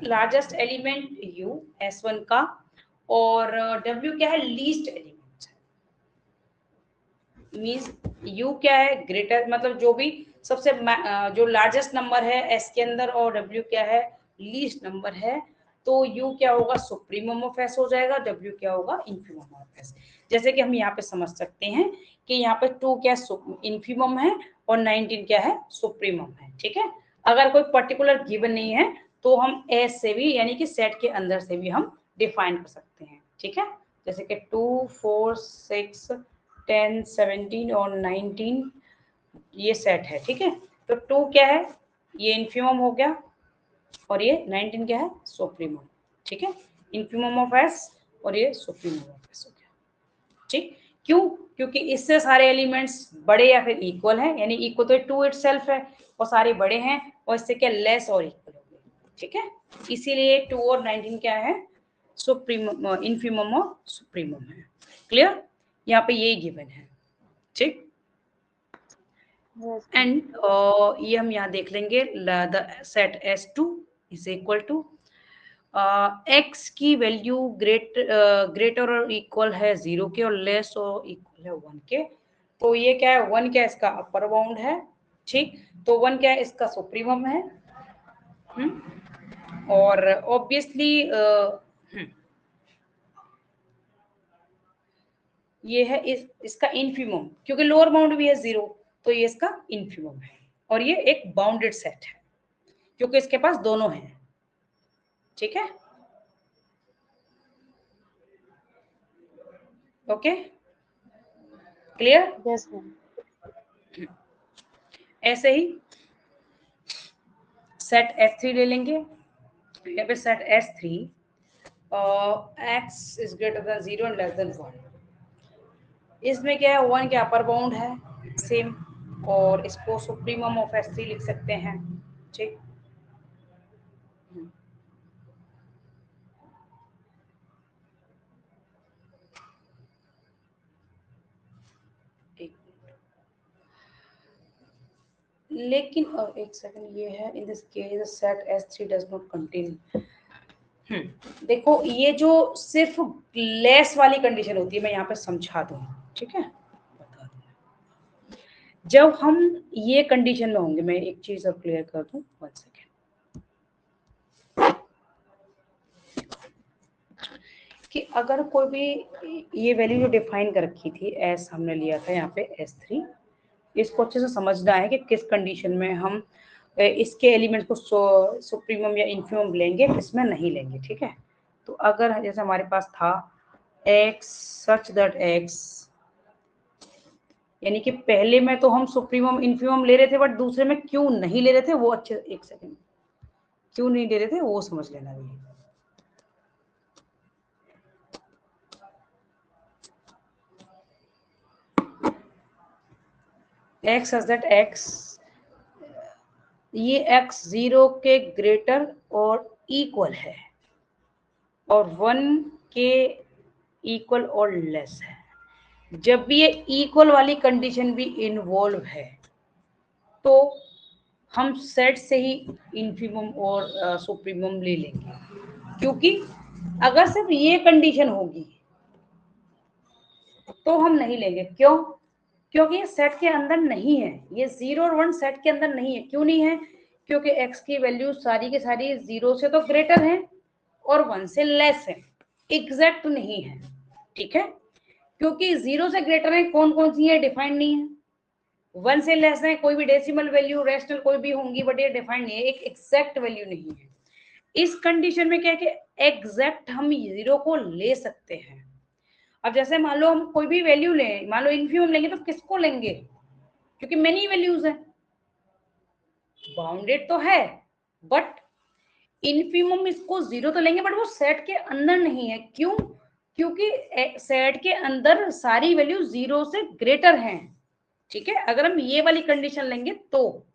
largest element U S1 का, और W क्या है, लीस्ट एलिमेंट, मींस U क्या है, ग्रेटर, मतलब जो भी सबसे जो लार्जेस्ट नंबर है S के अंदर, और W क्या है, लीस्ट नंबर है, तो U क्या होगा, सुप्रीमम ऑफ S हो जाएगा, W क्या होगा, इन्फीमम ऑफ S। जैसे कि हम यहाँ पे समझ सकते हैं कि यहाँ पे 2 क्या इन्फीमम है और 19 क्या है, सुप्रीमम है, ठीक है। अगर कोई पर्टिकुलर गिवन नहीं है तो हम एस से भी, यानी कि सेट के अंदर से भी हम डिफाइन कर सकते हैं, ठीक है, जैसे कि 2 4 6 10 17 और 19 ये सेट है, ठीक है, तो 2 क्या है, ये इन्फीमम हो गया, और ये 19 क्या है, सुप्रीमम, ठीक है, इन्फीमम ऑफ एस और ये सुप्रीमम ऑफ एस हो गया, ठीक। क्यों, क्योंकि इससे सारे एलिमेंट्स बड़े या फिर इक्वल हैं, यानी इक्वल तो 2 इटसेल्फ है, और सारे बड़े हैं, और इससे क्या लेस और इक्वल हो गए, ठीक है, इसीलिए 2 और 19 क्या है, सुप्रीमम, इन्फीमम और सुप्रीमम है। क्लियर, यहाँ पे यही गिवन है, ठीक। एंड ये हम यहाँ देख लेंगे, the set S2 is equal to X की वैल्यू ग्रेटर और इक्वल है 0 के, और लेस और इक्वल है 1 के, तो ये क्या है, 1 क्या इसका अपर बाउंड है, ठीक, तो 1 क्या है इसका सुप्रीमम है, और ऑब्वियसली ये है इसका इन्फीमम, क्योंकि लोअर बाउंड भी है 0, तो ये इसका इन्फीमम है, और ये एक बाउंडेड सेट है क्योंकि इसके पास दोनों हैं, ठीक है, ओके, क्लियर।
Yes ma'am.
ऐसे ही सेट S3 ले लेंगे, यहाँ पे set S3 x is greater than 0 and less than 1, इसमें क्या है, 1 के अपर बाउंड है सेम, और इसको सुप्रीमम ऑफ S3 लिख सकते हैं, ठीक। लेकिन एक सेकंड, ये है in this case set S3 does not contain, देखो ये जो सिर्फ लेस वाली कंडीशन होती है, मैं यहाँ पे समझा दूँ, ठीक है, बता दूँ, जब हम ये कंडीशन में होंगे, मैं एक चीज और क्लियर कर दूँ, 1 सेकेंड, कि अगर कोई भी ये वैल्यू जो डिफाइन कर रखी थी एस हमने लिया था यहाँ पे S3, इसको अच्छे से समझना है कि किस कंडीशन में हम इसके एलिमेंट्स को सुप्रीमम या इन्फीमम लेंगे, किसमें नहीं लेंगे, ठीक है। तो अगर जैसे हमारे पास था x सच दैट x, यानी कि पहले में तो हम सुप्रीमम इन्फीमम ले रहे थे, बट दूसरे में क्यों नहीं ले रहे थे वो अच्छे, एक सेकेंड, क्यों नहीं ले रहे थे वो समझ लेना भी, x सच दैट x, ये x 0 के ग्रेटर और इक्वल है, और 1 के इक्वल और लेस है, जब भी ये इक्वल वाली कंडीशन भी इन्वॉल्व है तो हम सेट से ही इन्फीमम और सुप्रीमम ले लेंगे, क्योंकि अगर सिर्फ ये कंडीशन होगी तो हम नहीं लेंगे। क्यों? क्योंकि ये सेट के अंदर नहीं है, ये 0 और 1 सेट के अंदर नहीं है। क्यों नहीं है? क्योंकि x की वैल्यू सारी की सारी 0 से तो ग्रेटर है और 1 से लेस है, एग्जैक्ट नहीं है। ठीक है, क्योंकि 0 से ग्रेटर है कौन कौन सी है डिफाइंड नहीं है, 1 से लेस है कोई भी डेसिमल वैल्यू रेशनल कोई भी होंगी, बट ये डिफाइंड नहीं है, एक एग्जैक्ट वैल्यू नहीं है। इस कंडीशन में क्या है कि एग्जैक्ट हम 0 को ले सकते हैं। अब जैसे मान लो हम कोई भी वैल्यू लें, मान लो इन्फीमम लेंगे तो किसको लेंगे? क्योंकि मेनी वैल्यूज है, बाउंडेड तो है, बट इन्फीमम इसको 0 तो लेंगे, बट वो सेट के अंदर नहीं है। क्यों? क्योंकि सेट के अंदर सारी वैल्यू 0 से ग्रेटर हैं। ठीक है, अगर हम ये वाली कंडीशन लेंगे तो,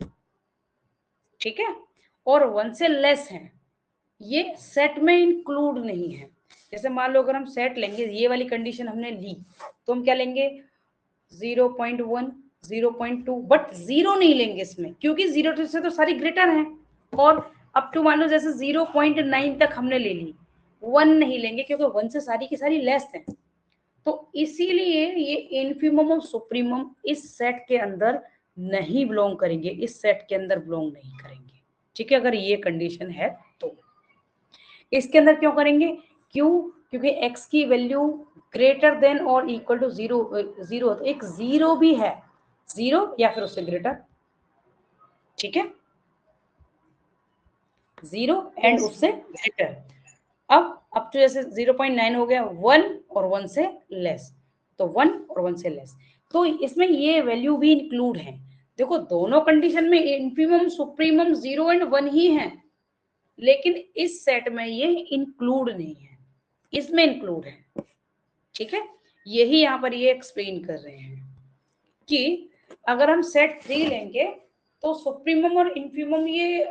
ठीक है, और 1 से लेस है, ये सेट में इंक्लूड नहीं है। जैसे मान लो अगर हम सेट लेंगे, ये वाली कंडीशन हमने ली, तो हम क्या लेंगे? 0.1, 0.2, बट 0 नहीं लेंगे इसमें, क्योंकि 0 से तो सारी ग्रेटर हैं। और अप टू मान लो जैसे 0.9 तक हमने ले ली, 1 नहीं लेंगे क्योंकि 1 से सारी की सारी लेस है। तो इसीलिए ये इन्फीमम और सुप्रीमम इस सेट के अंदर नहीं बिलोंग करेंगे, इस सेट के अंदर बिलोंग नहीं करेंगे। ठीक है, अगर ये कंडीशन है तो इसके अंदर क्यों करेंगे? क्यों? क्योंकि x की वैल्यू ग्रेटर देन और इक्वल टू 0, तो एक 0 भी है, 0 या फिर उससे ग्रेटर। ठीक है, 0 एंड
यस
उससे ग्रेटर। अब तो जैसे 0.9 हो गया 1 और 1 से लेस, तो 1 और 1 से लेस, तो इसमें ये वैल्यू भी इंक्लूड है। देखो दोनों कंडीशन में इन्फीमम सुप्रीमम 0 एंड 1 ही है, लेकिन इस सेट में ये इंक्लूड नहीं है, इसमें इंक्लूड है। ठीक है, यही यहाँ पर ये एक्सप्लेन कर रहे हैं कि अगर हम सेट 3 लेंगे तो सुप्रीमम और इन्फीमम ये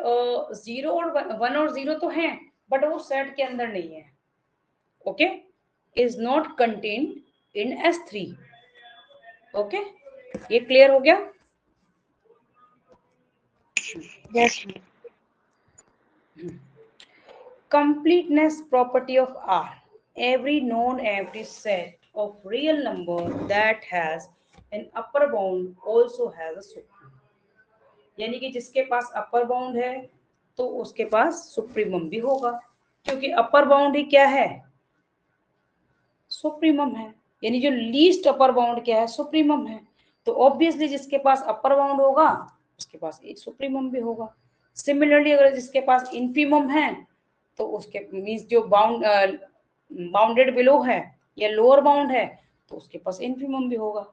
0 और 1 और 0 तो हैं, बट वो सेट के अंदर नहीं है। Okay, is not contained in S3। Okay, ये क्लियर हो गया?
Yes
Completeness property of R. Every known every set of real number that has an upper bound also has a supremum. यानी कि जिसके पास अपर बाउंड है तो उसके पास supremum भी होगा, क्योंकि अपर बाउंड ही क्या है? सुप्रीमम है। यानी जो लीस्ट अपर बाउंड क्या है? सुप्रीमम है। तो ऑब्वियसली जिसके पास अपर बाउंड होगा उसके पास एक सुप्रीमम भी होगा। सिमिलरली अगर जिसके पास इन्फीमम है तो उसके मींस जो बाउंडेड बिलो है या लोअर बाउंड है तो उसके पास इन्फीमम भी होगा।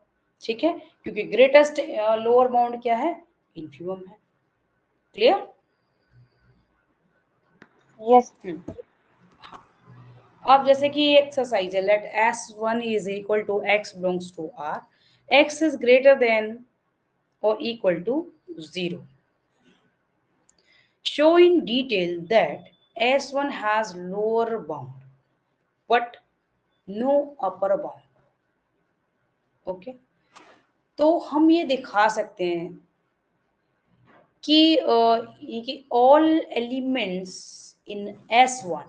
ठीक है, क्योंकि ग्रेटेस्ट लोअर बाउंड क्या है? इन्फीमम है। क्लियर?
यस
अब जैसे कि एक्सरसाइज है, let S1 is equal to x belongs to R, x is greater than or equal to 0. Show in detail that S1 has lower bound but no upper bound. Okay, तो हम ये दिखा सकते हैं कि all elements in S1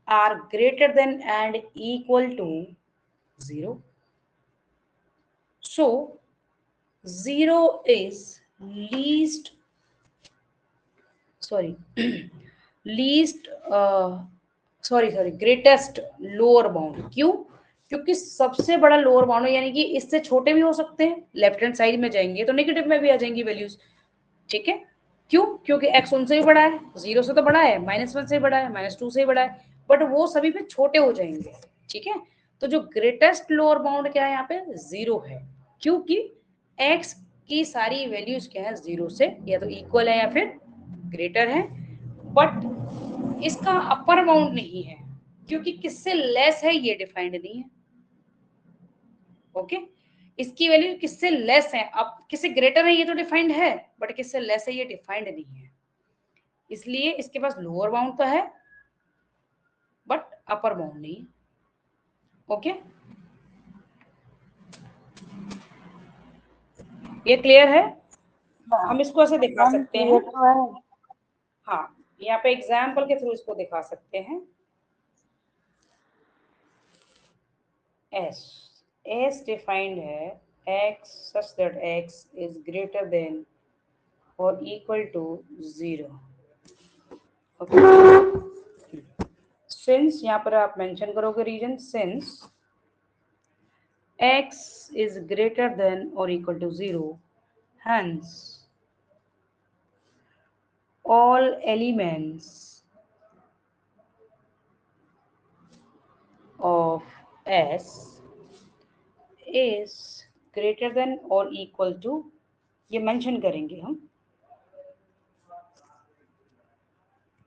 are greater than and equal to 0. So 0 is least sorry least greatest lower bound. क्यों? क्योंकि सबसे बड़ा लोअर बाउंड है, यानी कि इससे छोटे भी हो सकते हैं। लेफ्ट हैंड साइड में जाएंगे तो नेगेटिव में भी आ जाएंगी वैल्यूज। ठीक है, क्यों? क्योंकि x उनसे भी बड़ा है, 0 से तो बड़ा है, -1 से बड़ा है, -2 से बड़ा है, बट वो सभी पे छोटे हो जाएंगे। ठीक है, तो जो ग्रेटेस्ट लोअर बाउंड क्या है यहाँ पे? 0 है, क्योंकि x की सारी वैल्यूज क्या है? 0 से या तो इक्वल है या फिर ग्रेटर है, बट इसका अपर बाउंड नहीं है, क्योंकि किससे लेस है ये डिफाइंड नहीं है। ओके, इसकी वैल्यू किससे लेस है, अब किससे ग्रेटर है ये तो डिफाइंड है, बट किससे लेस है ये डिफाइंड नहीं है। इसलिए इसके पास लोअर बाउंड तो है बट अपर बाउंड नहीं। ओके, ये क्लियर है?
हाँ
हम इसको ऐसे दिखा
मैम
सकते हैं।
क्लियर तो है।
हाँ, यहाँ पे एग्जाम्पल के थ्रू इसको दिखा सकते हैं। एस, एस डिफाइंड है X such that X is greater than और इक्वल टू 0। ओके, सिंस यहाँ पर आप मेंशन करोगे reason, since x is greater than or equal to 0, hence all elements of S is greater than or equal to, ये mention करेंगे हम,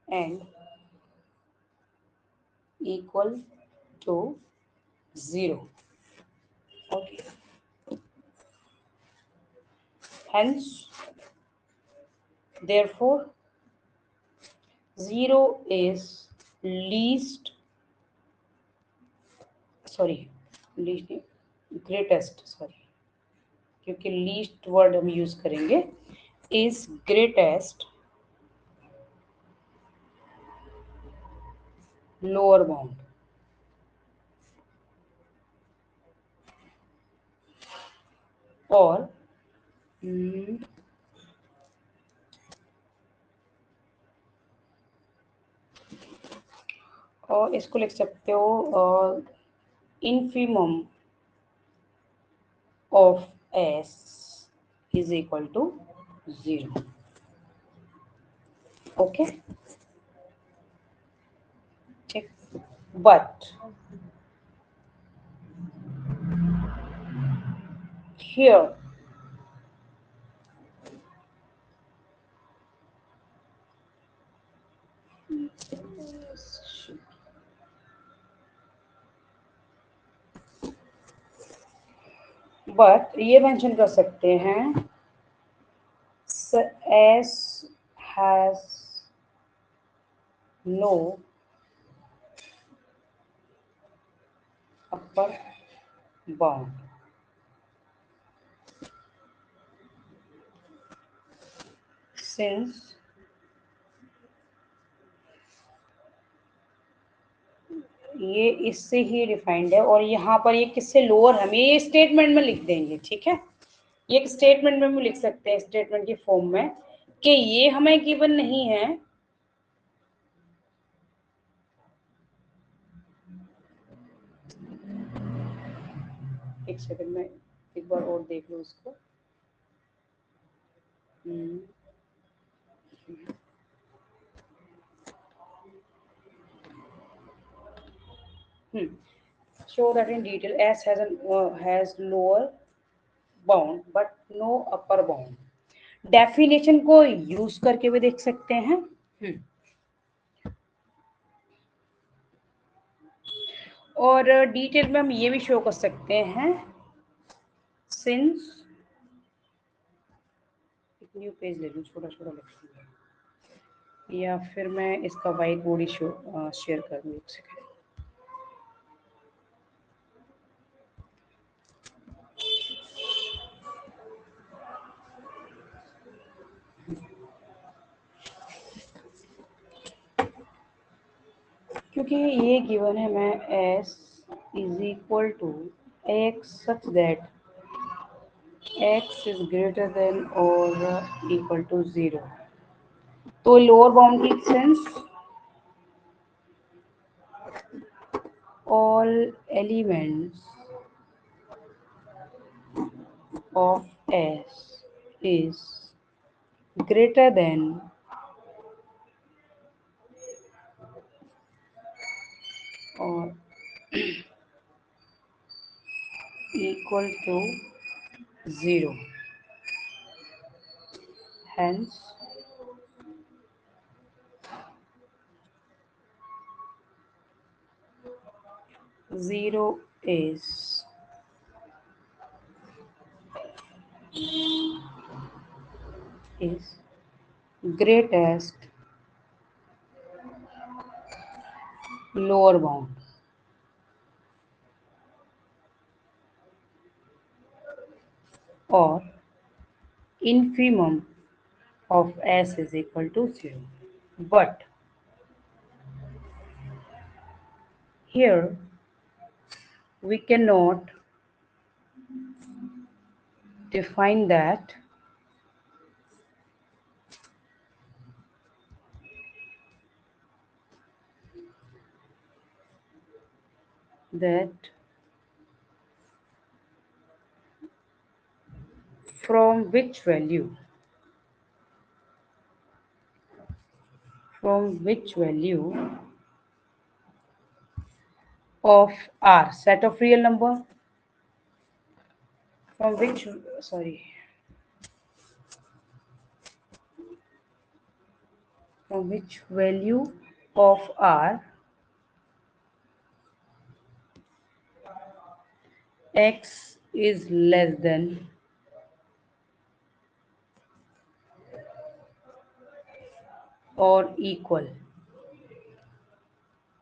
and equal to 0. Okay, hence therefore 0 is least, sorry, least greatest, sorry, क्योंकि least word हम use करेंगे, is greatest lower bound. और और इसको लिख सकते हो infimum of S is equal to 0। Okay, ठीक, बट हियर बट ये मेंशन कर सकते हैं S has no upper bound, since ये इससे ही डिफाइंड है, और यहाँ पर ये किससे लोअर, हम ये स्टेटमेंट में लिख देंगे, ठीक है, ये एक स्टेटमेंट में हम लिख सकते हैं, स्टेटमेंट की फॉर्म में, कि ये हमें गिवन नहीं है, एक सेकंड में एक बार और देख लो इसको। show that in detail S has lower bound but no upper bound। Definition को यूज करके भी देख सकते हैं। और डिटेल में हम ये भी शो कर सकते हैं, सिंस, एक न्यू पेज ले लूँ, छोटा छोटा लिखूंगा, या फिर मैं इसका वाइट बोर्ड ही शेयर कर दूँ, एक सेकंड। क्योंकि ये गिवन है, मैं s is equal to x such that x is greater than और इक्वल टू 0, तो लोअर बाउंड की sense all elements of S is greater than or equal to 0, hence 0 is greatest lower bound और infimum of S is equal to 0. But here we cannot define that from which value of R, set of real number, from which value of R X is less than और equal.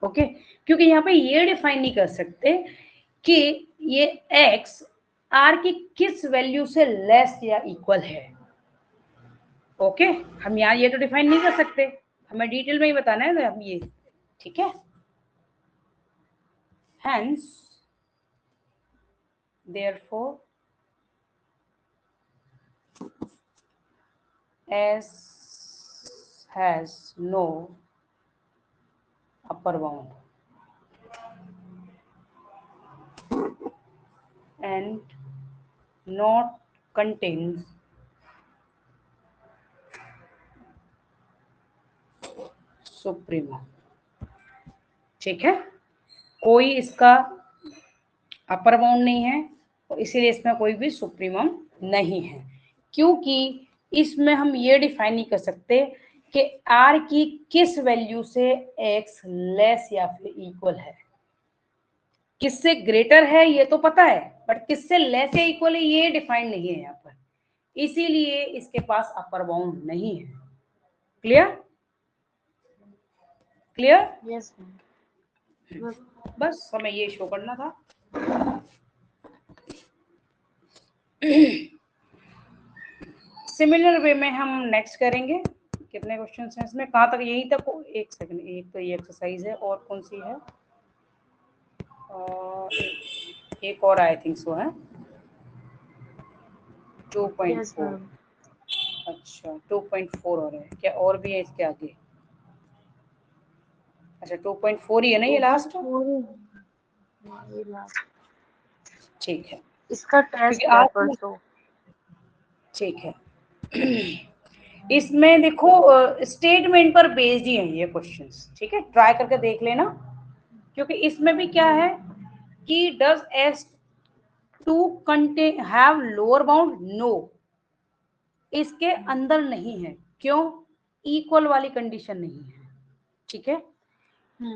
Okay, क्योंकि यहाँ पे ये define नहीं कर सकते कि ये x r की किस वैल्यू से लेस या इक्वल है। ओके, हम यहाँ ये तो डिफाइन नहीं कर सकते, हमें डिटेल में ही बताना है ना हम ये, ठीक है। Hence, therefore, S has no upper bound and not contains supremum. ठीक है, कोई इसका अपर बाउंड नहीं है और इसीलिए इसमें कोई भी सुप्रीमम नहीं है, क्योंकि इसमें हम ये डिफाइन नहीं कर सकते कि r की किस वैल्यू से x लेस या फिर इक्वल है। किससे ग्रेटर है ये तो पता है, बट किससे लेस या इक्वल है ये डिफाइन नहीं है यहाँ पर, इसीलिए इसके पास अपर बाउंड नहीं है। क्लियर? क्लियर?
यस।
बस हमें ये शो करना था। सिमिलर वे में हम नेक्स्ट करेंगे। कितने क्वेश्चन हैं इसमें, कहाँ तक, यहीं तक? एक सेकंड, एक तो ये एक्सरसाइज है और कौन सी है, एक और आई थिंक सो है 2.4। अच्छा 2.4 और है क्या, और भी है इसके आगे? अच्छा 2.4 ही है ना ये लास्ट? ठीक है,
इसका टेस्ट है परसों।
ठीक है। इसमें देखो स्टेटमेंट पर बेस्ड ही है ये क्वेश्चंस, ठीक है, ट्राई करके देख लेना, क्योंकि इसमें भी क्या है कि does S2 contain have lower bound? No, इसके अंदर नहीं है। क्यों? इक्वल वाली कंडीशन नहीं है, ठीक है।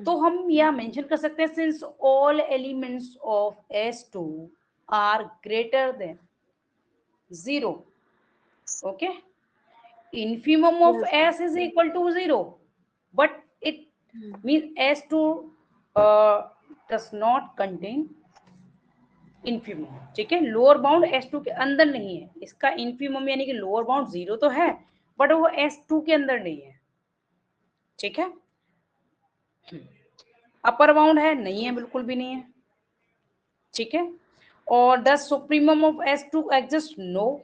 तो हम यह मेंशन कर सकते हैं since all elements of S2 are greater than 0, okay, infimum of S is equal to 0, but it means S2 does not contain infimum, ठीक है। लोअर बाउंड S2 के अंदर नहीं है, इसका infimum यानी कि लोअर बाउंड 0 तो है, बट वो S2 के अंदर नहीं है, ठीक है। अपर बाउंड है? नहीं है, बिल्कुल भी नहीं है, ठीक है। और the supremum of S2 exist? No.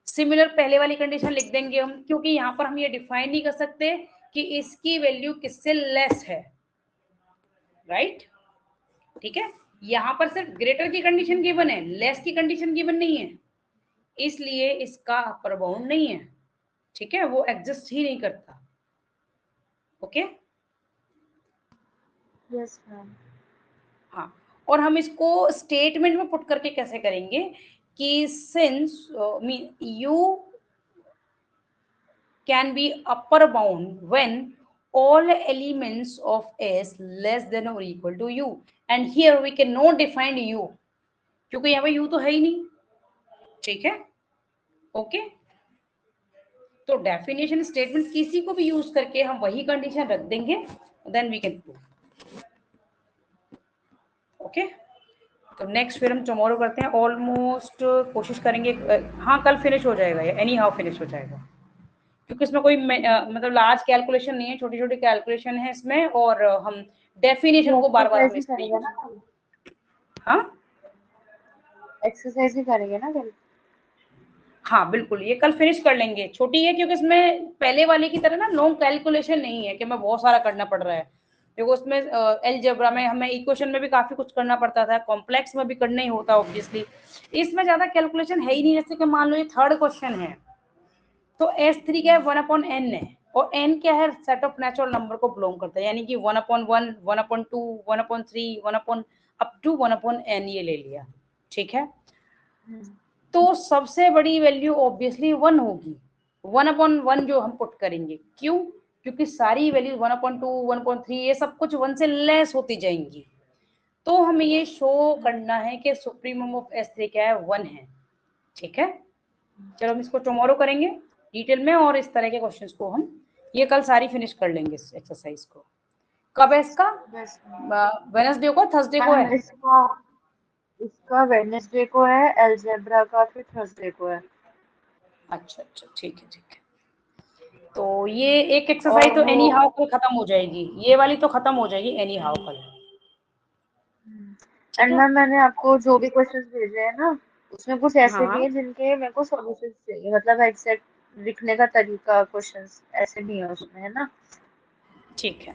Similar पहले वाली कंडीशन लिख देंगे हम, क्योंकि यहाँ पर हम ये डिफाइन नहीं कर सकते कि इसकी वैल्यू किससे लेस है, राइट, ठीक है। यहाँ पर सिर्फ ग्रेटर की कंडीशन गिवन है, लेस की कंडीशन गिवन नहीं है, इसलिए इसका अपर बाउंड नहीं है, ठीक है, वो एग्जिस्ट ही नहीं करता। Okay,
yes ma'am.
हाँ, और हम इसको स्टेटमेंट में पुट करके कैसे करेंगे कि since mean you can be upper bound when all elements of S less than or equal to U, and here we cannot define U क्योंकि यहाँ पे U तो है ही नहीं, ठीक है। ओके, तो डेफिनेशन स्टेटमेंट किसी को भी यूज करके हम वही कंडीशन रख देंगे, then we can prove. Okay, तो नेक्स्ट फिर हम टुमारो करते हैं। ऑलमोस्ट कोशिश करेंगे, हाँ कल फिनिश हो जाएगा, ये एनी हाउ फिनिश हो जाएगा, क्योंकि इसमें कोई मतलब लार्ज कैलकुलेशन नहीं है, छोटी छोटी कैलकुलेशन है इसमें, और हम डेफिनेशन को बार बार हम
एक्सरसाइज ही
इसमें
करेंगे
यूज,
ना कल,
हाँ
एक्सरसाइज ही करेंगे ना कल।
हाँ बिल्कुल, ये कल फिनिश कर लेंगे। छोटी है क्योंकि इसमें पहले वाले की तरह ना लॉन्ग कैलकुलेशन नहीं है कि मैं बहुत सारा करना पड़ रहा है, देखो उसमें एलजेब्रा में हमें इक्वेशन में भी काफी कुछ करना पड़ता था, कॉम्प्लेक्स में भी करना ही होता ऑब्वियसली। इसमें ज्यादा कैलकुलेशन है ही नहीं, जैसे कि मान लो ये थर्ड क्वेश्चन है, तो S3 क्या है, 1/n है, और n क्या है, सेट ऑफ नेचुरल नंबर को बिलोंग करता है, यानी कि 1/1, 1/2, 1/3, 1 अप टू 1/n ये ले लिया, ठीक है। तो सबसे बड़ी वैल्यू ऑब्वियसली 1 होगी, 1/1 जो हम पुट करेंगे, क्यों, क्योंकि सारी वैल्यू 1/2, 1/3 ये सब कुछ 1 से लेस होती जाएंगी। तो हमें ये शो करना है कि सुप्रीमम ऑफ S3 क्या है, 1 है, ठीक है। चलो हम इसको टुमारो करेंगे डिटेल में, और इस तरह के क्वेश्चंस को हम ये कल सारी फिनिश कर लेंगे इस एक्सरसाइज को। कब है इसका,
बस
वेडनेसडे को, थर्सडे को
मैम
है?
इसका इसका वेडनेसडे को है, अलजेब्रा का फिर थर्सडे को है।
अच्छा अच्छा, ठीक है ठीक है। तो ये एक एक्सरसाइज
और
तो
वो
एनी हाउ कल खत्म हो जाएगी, ये वाली तो खत्म हो जाएगी एनी हाउ कल, ठीक
एंड
है।
मैम मैंने आपको जो भी क्वेश्चंस भेजे हैं ना, उसमें कुछ
हाँ
ऐसे भी
हाँ
हैं जिनके मेरे को सॉल्यूशंस चाहिए, मतलब एग्जैक्ट लिखने का तरीका क्वेश्चंस ऐसे नहीं है उसमें, है ना।
ठीक है।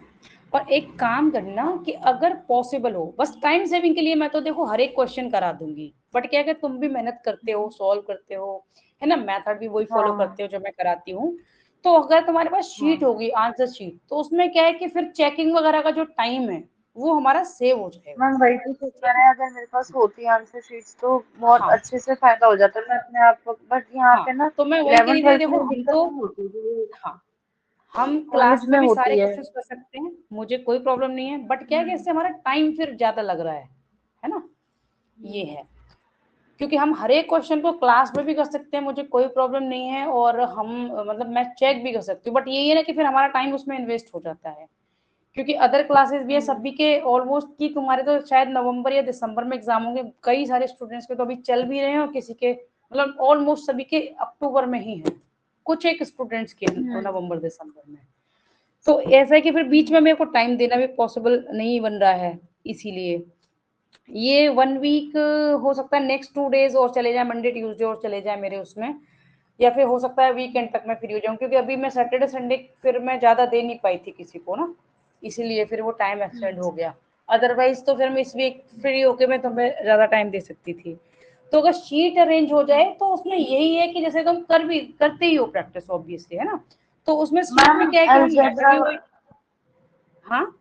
और एक काम करना कि अगर पॉसिबल हो, बस टाइम सेविंग के लिए मैं तो देखो हर एक क्वेश्चन करा दूंगी, बट क्या कि तुम भी मेहनत करते हो, सॉल्व करते हो, है ना, मेथड भी वही फॉलो
हाँ
करते हो जो मैं कराती हूँ। तो अगर तुम्हारे पास शीट
हाँ
होगी, आंसर शीट, तो उसमें क्या है कि फिर चेकिंग वगैरह का जो टाइम है वो हमारा सेव हो जाएगा,
मैम, वही तो चक्कर
ठीक
है,
है।
अगर मेरे पास होती आंसर शीट्स तो बहुत
हाँ
अच्छे से फायदा हो जाता है, मैं अपने आप, बट यहाँ
हाँ,
पे ना
तो मैं वही कह
11
रही थी,
12
देखो
में
हम
दिक्कत
तो,
नहीं होती जो
हाँ हम क्लास
कॉलेज में
में भी सारे
होती है।
क्वेश्चंस कर सकते हैं, मुझे कोई प्रॉब्लम नहीं है, बट क्या है कि इससे हमारा टाइम फिर ज्यादा लग रहा है ना, ये है। क्योंकि हम हर एक क्वेश्चन को क्लास में भी कर सकते हैं, मुझे कोई प्रॉब्लम नहीं है, और हम मतलब मैं चेक भी कर सकती हूँ, बट यही है ना कि फिर हमारा टाइम उसमें इन्वेस्ट हो जाता है, क्योंकि अदर क्लासेस भी है
हम्म,
सभी के ऑलमोस्ट, की तुम्हारे तो शायद नवंबर या दिसंबर में एग्जाम होंगे, कई सारे स्टूडेंट्स के तो अभी चल भी रहे हैं, और किसी के मतलब ऑलमोस्ट सभी के अक्टूबर में ही है, कुछ एक स्टूडेंट्स के
हम्म,
नवंबर दिसंबर में। तो ऐसा है कि फिर बीच में मेरे को टाइम देना भी पॉसिबल नहीं बन रहा है, इसीलिए ये 1 वीक हो सकता है, नेक्स्ट 2 डेज और चले जाए, मंडे ट्यूसडे और चले जाए मेरे उसमें, या फिर हो सकता है वीकेंड तक मैं फ्री हो जाऊं, क्योंकि अभी मैं सैटरडे संडे फिर मैं ज्यादा दे नहीं पाई थी किसी को ना, इसीलिए फिर वो टाइम एक्सटेंड हो गया। अदरवाइज तो फिर मैं इस वीक फ्री होके मैं तुम्हें ज्यादा टाइम दे सकती थी। तो अगर शीट अरेंज हो जाए तो उसमें यही है कि जैसे तुम कर भी करते ही हो प्रैक्टिस ऑब्वियसली, है ना, तो उसमें शीट
मैम
में क्या है कि हम मेथड
अलजेब्रा,
भी वही, हाँ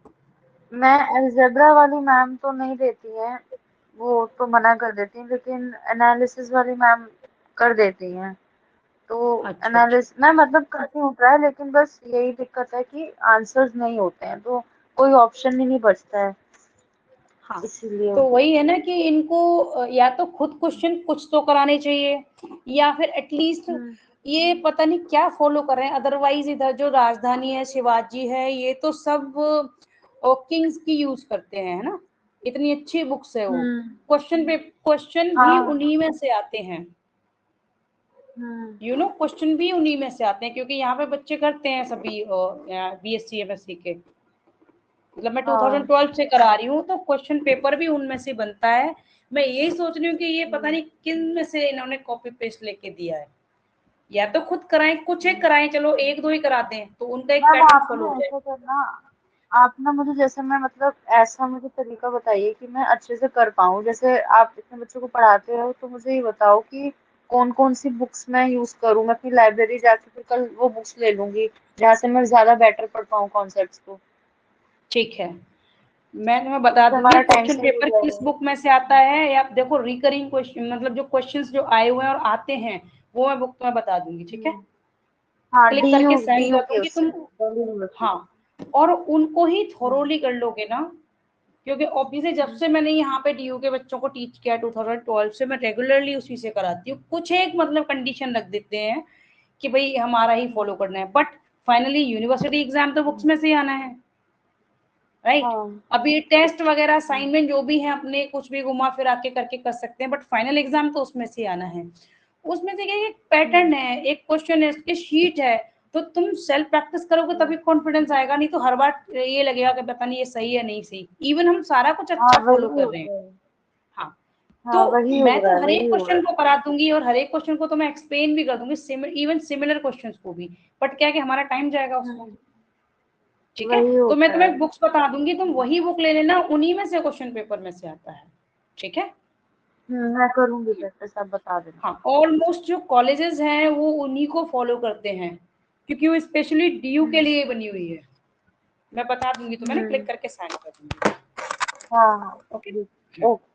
मैं अलजेब्रा वाली मैम तो नहीं देती हैं, वो तो मना कर देती हैं, लेकिन एनालिसिस वाली मैम कर देती हैं। तो
अच्छा अच्छा,
एनालिसिस मैं मतलब करती हूँ ट्राई, लेकिन बस यही दिक्कत है कि आंसर्स नहीं होते हैं, तो कोई ऑप्शन ही नहीं बचता है,
हाँ
इसीलिए।
तो वही है ना कि इनको या तो खुद क्वेश्चन कुछ तो कराने चाहिए, या फिर एटलीस्ट
हम्म,
ये पता नहीं क्या फॉलो कर रहे हैं, अदरवाइज इधर जो राजधानी है, शिवाजी है, ये तो सब किंग्स की यूज करते हैं, है ना, इतनी अच्छी बुक्स है वो,
हम्म,
क्वेश्चन भी
हाँ,
उन्हीं में से आते हैं,
हम्म,
क्वेश्चन भी उन्हीं में से आते हैं, क्योंकि यहाँ पे बच्चे करते हैं सभी BSc MSc के, मतलब मैं
हाँ,
2012 से करा रही हूँ, तो क्वेश्चन पेपर भी उनमें से बनता है। मैं यही सोच रही हूँ कि ये पता नहीं किन में से इन्होंने कॉपी पेस्ट लेके दिया है, या तो खुद कराएं, कुछ एक कराएं, चलो एक दो ही करा दें तो उनका एक
मैम
पैटर्न
आप
फॉलो
ना
हो जाए।
ऐसा करना, आप ना मुझे, जैसे मैं मतलब ऐसा मुझे तरीका बताइए कि मैं अच्छे से कर पाऊँ, जैसे आप इतने बच्चों को पढ़ाते हो, तो मुझे ये बताओ कि कौन कौन सी बुक्स मैं यूज करूँ, मैं अपनी लाइब्रेरी जाके फिर कल वो बुक्स ले लूंगी जहाँ से मैं ज्यादा बेटर पढ़ पाऊँ कॉन्सेप्ट्स को,
ठीक है, मैं तुम्हें बता
जिससे
दूंगी
हमारा टाइम
क्वेश्चन
सेव हो
पेपर किस
जाएगा।
बुक में से आता है, या देखो रिकरिंग क्वेश्चन मतलब जो क्वेश्चंस जो आए हुए हैं और आते हैं, वो मैं बुक तुम्हें बता दूंगी, ठीक है,
हाँ,
क्लिक करके
डीयू
सेंड
डीयू
कर
के
दूंगी
उससे
तुम।
दिल्ली
हाँ,
यूनिवर्सिटी।
और उनको ही थोरोली कर लोगे ना, क्योंकि ऑब्वियसली जब से मैंने यहाँ पे DU के बच्चों को टीच किया 2012 से, मैं रेगुलरली उसी से कराती हूँ, कुछ एक मतलब कंडीशन रख देते हैं कि भाई हमारा ही फॉलो करना है, बट फाइनली यूनिवर्सिटी एग्जाम तो बुक्स में से ही आना है, राइट।
हाँ।
अब ये टेस्ट वगैरह असाइनमेंट जो भी है अपने कुछ भी घुमा फिरा के करके कर सकते हैं, बट फाइनल एग्जाम तो उसमें से आना है। उसमें से क्या है, एक पैटर्न है, एक क्वेश्चन है, उसकी शीट है, तो तुम सेल्फ प्रैक्टिस करोगे तभी कॉन्फिडेंस आएगा, नहीं तो हर बार ये लगेगा कि पता नहीं ये सही है नहीं सही। इवन हम सारा कुछ
हाँ
अच्छा
वही
फॉलो कर रहे हैं।
होता है।
हाँ,
हाँ
तो
वही हो
मैं
रहा
तो
है,
हर
वही
एक
हो रहा
क्वेश्चन
है।
को करा दूंगी और हर एक क्वेश्चन को तो मैं एक्सप्लेन भी कर दूंगी, इवन सिमिलर क्वेश्चंस को भी, बट क्या है कि हमारा टाइम जाएगा उसमें।
हम्म,
ठीक है,
वही
तो मैं
होता है।
तुम्हें बुक्स बता दूंगी, तुम वही बुक ले लेना, उन्हीं में से क्वेश्चन पेपर में से आता है। ठीक है।
मैं करूंगी प्रैक्टिस, आप बता देना।
हाँ, ऑलमोस्ट जो कॉलेजेस हैं वो उन्हीं को फॉलो करते हैं, क्योंकि वो स्पेशली डीयू के
हम्म।
लिए बनी हुई है। मैं बता दूंगी तुम्हें ना, क्लिक
हम्म।
करके साइन कर दूंगी।
हाँ हाँ।
ओके।
ओके।